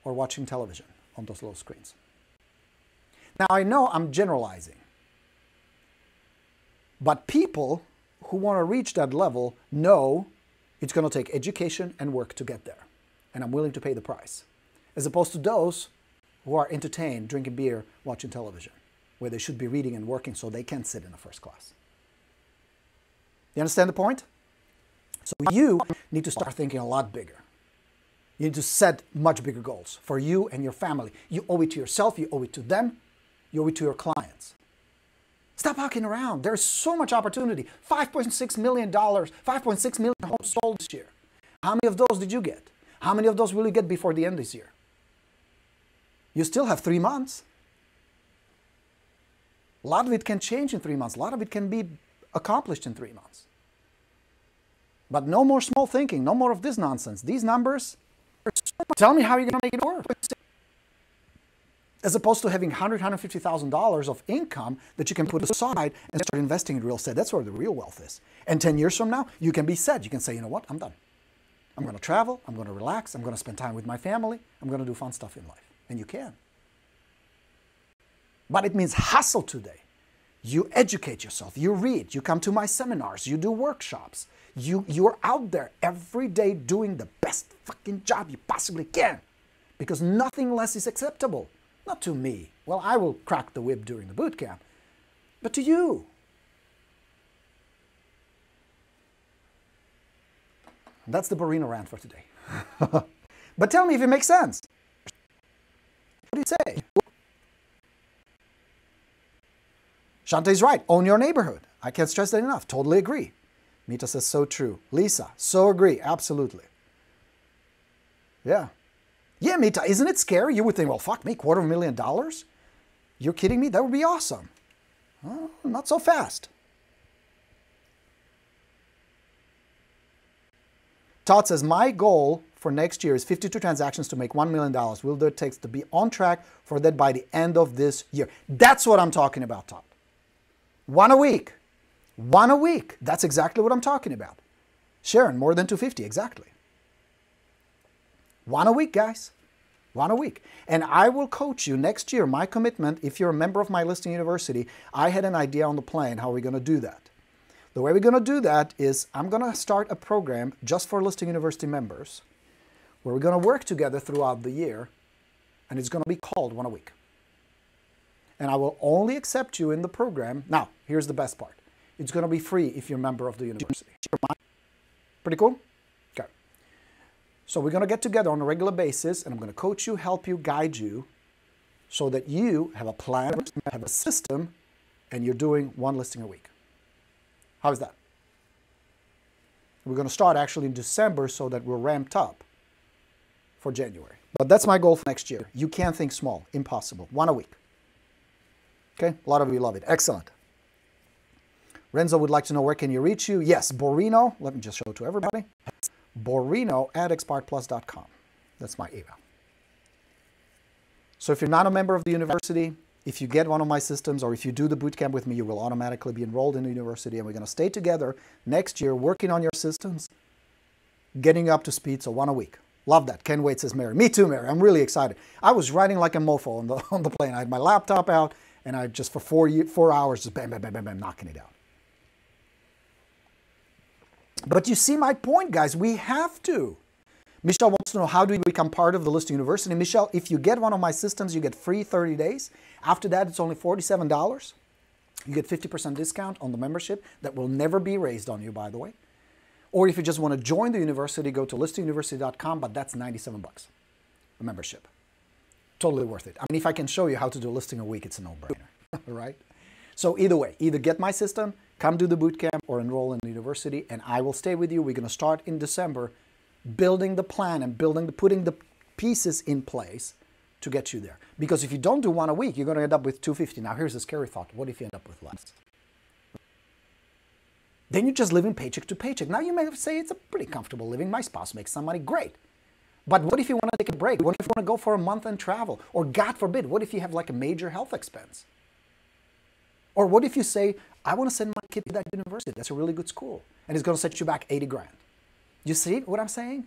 or watching television on those little screens. Now I know I'm generalizing. But people who want to reach that level know it's going to take education and work to get there. And I'm willing to pay the price. As opposed to those who are entertained, drinking beer, watching television, where they should be reading and working so they can sit in the first class. You understand the point? So you need to start thinking a lot bigger. You need to set much bigger goals for you and your family. You owe it to yourself, you owe it to them, you owe it to your clients. Stop hawking around. There's so much opportunity. $5.6 million, 5.6 million homes sold this year. How many of those did you get? How many of those will you get before the end of this year? You still have 3 months. A lot of it can change in 3 months. A lot of it can be accomplished in 3 months. But no more small thinking. No more of this nonsense. These numbers, tell me how you're going to make it work. As opposed to having $100,000, $150,000 of income that you can put aside and start investing in real estate. That's where the real wealth is. And 10 years from now, you can be set. You can say, you know what, I'm done. I'm going to travel. I'm going to relax. I'm going to spend time with my family. I'm going to do fun stuff in life. And you can. But it means hustle today. You educate yourself. You read. You come to my seminars. You do workshops. You're out there every day doing the best fucking job you possibly can. Because nothing less is acceptable. Not to me. Well, I will crack the whip during the boot camp. But to you. That's the Borino rant for today. But tell me if it makes sense. What do you say? Shantae's right. Own your neighborhood. I can't stress that enough. Totally agree. Mita says, so true. Lisa, so agree. Absolutely. Yeah. Yeah, Mita, isn't it scary? You would think, well, fuck me, $250,000? You're kidding me? That would be awesome. Well, not so fast. Todd says, my goal for next year is 52 transactions to make $1 million. Will do it takes to be on track for that by the end of this year. That's what I'm talking about, Todd. 1 a week. 1 a week. That's exactly what I'm talking about. Sharon, more than 250, exactly. 1 a week, guys. 1 a week. And I will coach you next year. My commitment, if you're a member of my listing university, I had an idea on the plane how we're going to do that. The way we're going to do that is I'm going to start a program just for listing university members where we're going to work together throughout the year, and it's going to be called One a Week. And I will only accept you in the program. Now, here's the best part. It's going to be free if you're a member of the university. Pretty cool? Okay. So we're going to get together on a regular basis, and I'm going to coach you, help you, guide you, so that you have a plan, have a system, and you're doing one listing a week. How is that? We're going to start actually in December so that we're ramped up for January. But that's my goal for next year. You can't think small. Impossible. One a week. Okay? A lot of you love it. Excellent. Renzo would like to know, where can you reach you? Yes, Borino. Let me just show it to everybody. Borino@expertplus.com. That's my email. So if you're not a member of the university, if you get one of my systems, or if you do the bootcamp with me, you will automatically be enrolled in the university, and we're going to stay together next year working on your systems, getting you up to speed, so one a week. Love that. Can't wait, says Mary. Me too, Mary. I'm really excited. I was writing like a mofo on the plane. I had my laptop out, and I just for 4 hours, just bam, bam, bam, bam, bam, knocking it out. But you see my point, guys. We have to. Michelle wants to know, how do we become part of the Listing University? Michelle, if you get one of my systems, you get free 30 days. After that, it's only $47. You get 50% discount on the membership. That will never be raised on you, by the way. Or if you just want to join the university, go to listinguniversity.com, but that's $97, a membership. Totally worth it. I mean, if I can show you how to do a listing a week, it's a no-brainer, right? So either way, either get my system, come do the bootcamp, or enroll in the university, and I will stay with you. We're going to start in December building the plan and putting the pieces in place to get you there. Because if you don't do one a week, you're going to end up with 250. Now, here's a scary thought. What if you end up with less? Then you're just living paycheck to paycheck. Now, you may say it's a pretty comfortable living. My spouse makes some money. Great. But what if you want to take a break? What if you want to go for a month and travel? Or God forbid, what if you have like a major health expense? Or what if you say, I want to send my kid to that university. That's a really good school. And it's going to set you back 80 grand. You see what I'm saying?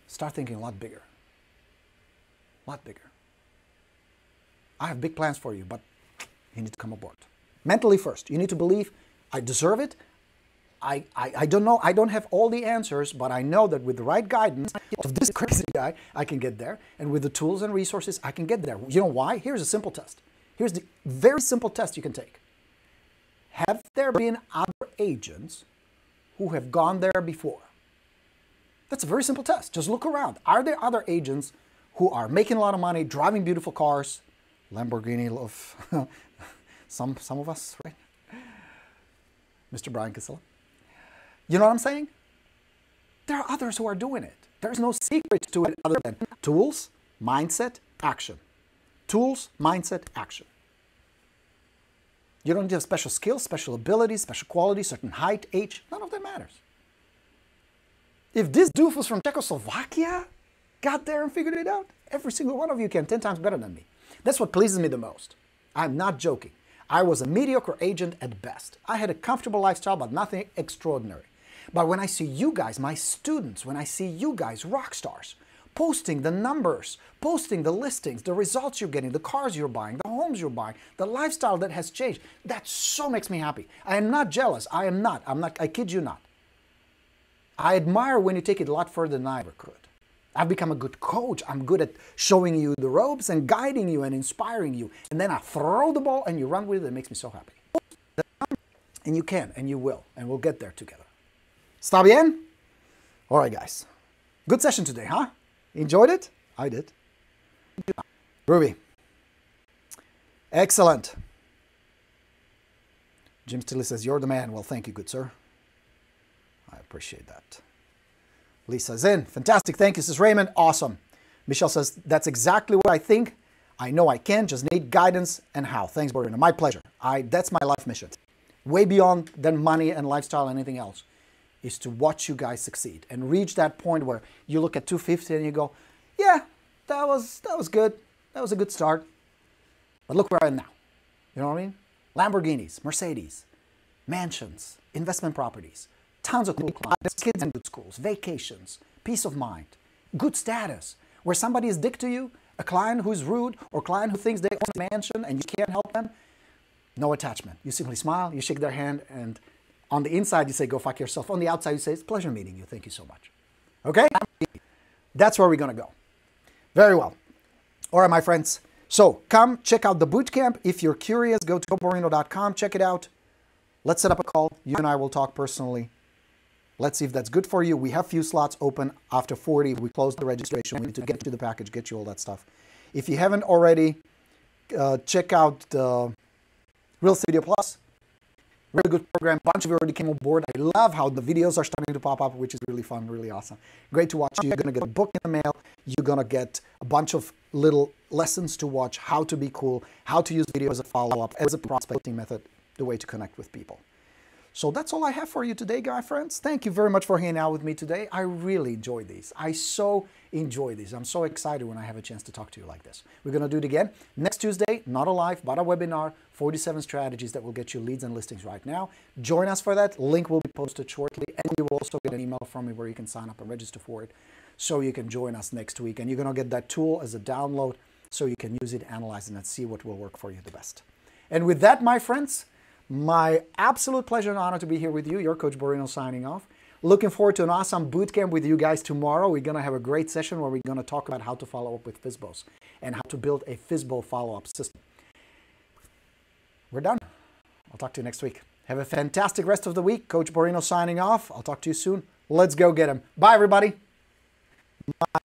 Start thinking a lot bigger. A lot bigger. I have big plans for you, but you need to come aboard. Mentally first. You need to believe, I deserve it. I don't know. I don't have all the answers, but I know that with the right guidance of this crazy guy, I can get there. And with the tools and resources, I can get there. You know why? Here's a simple test. Here's the very simple test you can take. Have there been other agents who have gone there before? That's a very simple test. Just look around. Are there other agents who are making a lot of money, driving beautiful cars, Lamborghini of some of us, right? Mr. Brian Casilla. You know what I'm saying? There are others who are doing it. There's no secret to it other than tools, mindset, action. Tools, mindset, action. You don't have special skills, special abilities, special qualities, certain height, age. None of that matters. If this doofus from Czechoslovakia got there and figured it out, every single one of you can 10 times better than me. That's what pleases me the most. I'm not joking. I was a mediocre agent at best. I had a comfortable lifestyle, but nothing extraordinary. But when I see you guys, my students, when I see you guys, rock stars, posting the numbers, posting the listings, the results you're getting, the cars you're buying, the homes you're buying, the lifestyle that has changed, that so makes me happy. I am not jealous. I am not. I kid you not. I admire when you take it a lot further than I ever could. I've become a good coach. I'm good at showing you the ropes and guiding you and inspiring you. And then I throw the ball and you run with it. It makes me so happy. And you can, and you will, and we'll get there together. Está bien? All right, guys. Good session today, huh? Enjoyed it? I did. Ruby. Excellent. Jim Stilly says, you're the man. Well, thank you, good sir. I appreciate that. Lisa's in. Fantastic. Thank you, says Raymond. Awesome. Michelle says, that's exactly what I think. I know I can, just need guidance and how. Thanks, Borino. My pleasure. That's my life mission. Way beyond than money and lifestyle and anything else is to watch you guys succeed and reach that point where you look at 250 and you go, yeah, that was good. That was a good start. But look where I am now. You know what I mean? Lamborghinis, Mercedes, mansions, investment properties, tons of cool clients, kids in good schools, vacations, peace of mind, good status. Where somebody is dick to you, a client who's rude or a client who thinks they own a mansion and you can't help them, no attachment. You simply smile, you shake their hand, and on the inside you say, go fuck yourself. On the outside you say, it's a pleasure meeting you. Thank you so much. Okay? That's where we're going to go. Very well. All right, my friends. So come check out the bootcamp. If you're curious, go to goborino.com, check it out. Let's set up a call. You and I will talk personally. Let's see if that's good for you. We have few slots open. After 40, we close the registration. We need to get you the package, get you all that stuff. If you haven't already, check out the Real Estate Video Plus. Really good program. A bunch of you already came on board. I love how the videos are starting to pop up, which is really fun, really awesome. Great to watch. You're going to get a book in the mail. You're going to get a bunch of little lessons to watch, how to be cool, how to use video as a follow-up, as a prospecting method, the way to connect with people. So that's all I have for you today, guys, friends. Thank you very much for hanging out with me today. I really enjoyed these. I so enjoy these. I'm so excited when I have a chance to talk to you like this. We're going to do it again next Tuesday, not a live, but a webinar, 47 strategies that will get you leads and listings right now. Join us for that. Link will be posted shortly, and you will also get an email from me where you can sign up and register for it so you can join us next week. And you're going to get that tool as a download so you can use it, analyze it, and see what will work for you the best. And with that, my friends, my absolute pleasure and honor to be here with you. Your Coach Borino signing off. Looking forward to an awesome bootcamp with you guys tomorrow. We're going to have a great session where we're going to talk about how to follow up with FSBOs and how to build a FSBO follow-up system. We're done. I'll talk to you next week. Have a fantastic rest of the week. Coach Borino signing off. I'll talk to you soon. Let's go get him. Bye, everybody. Bye.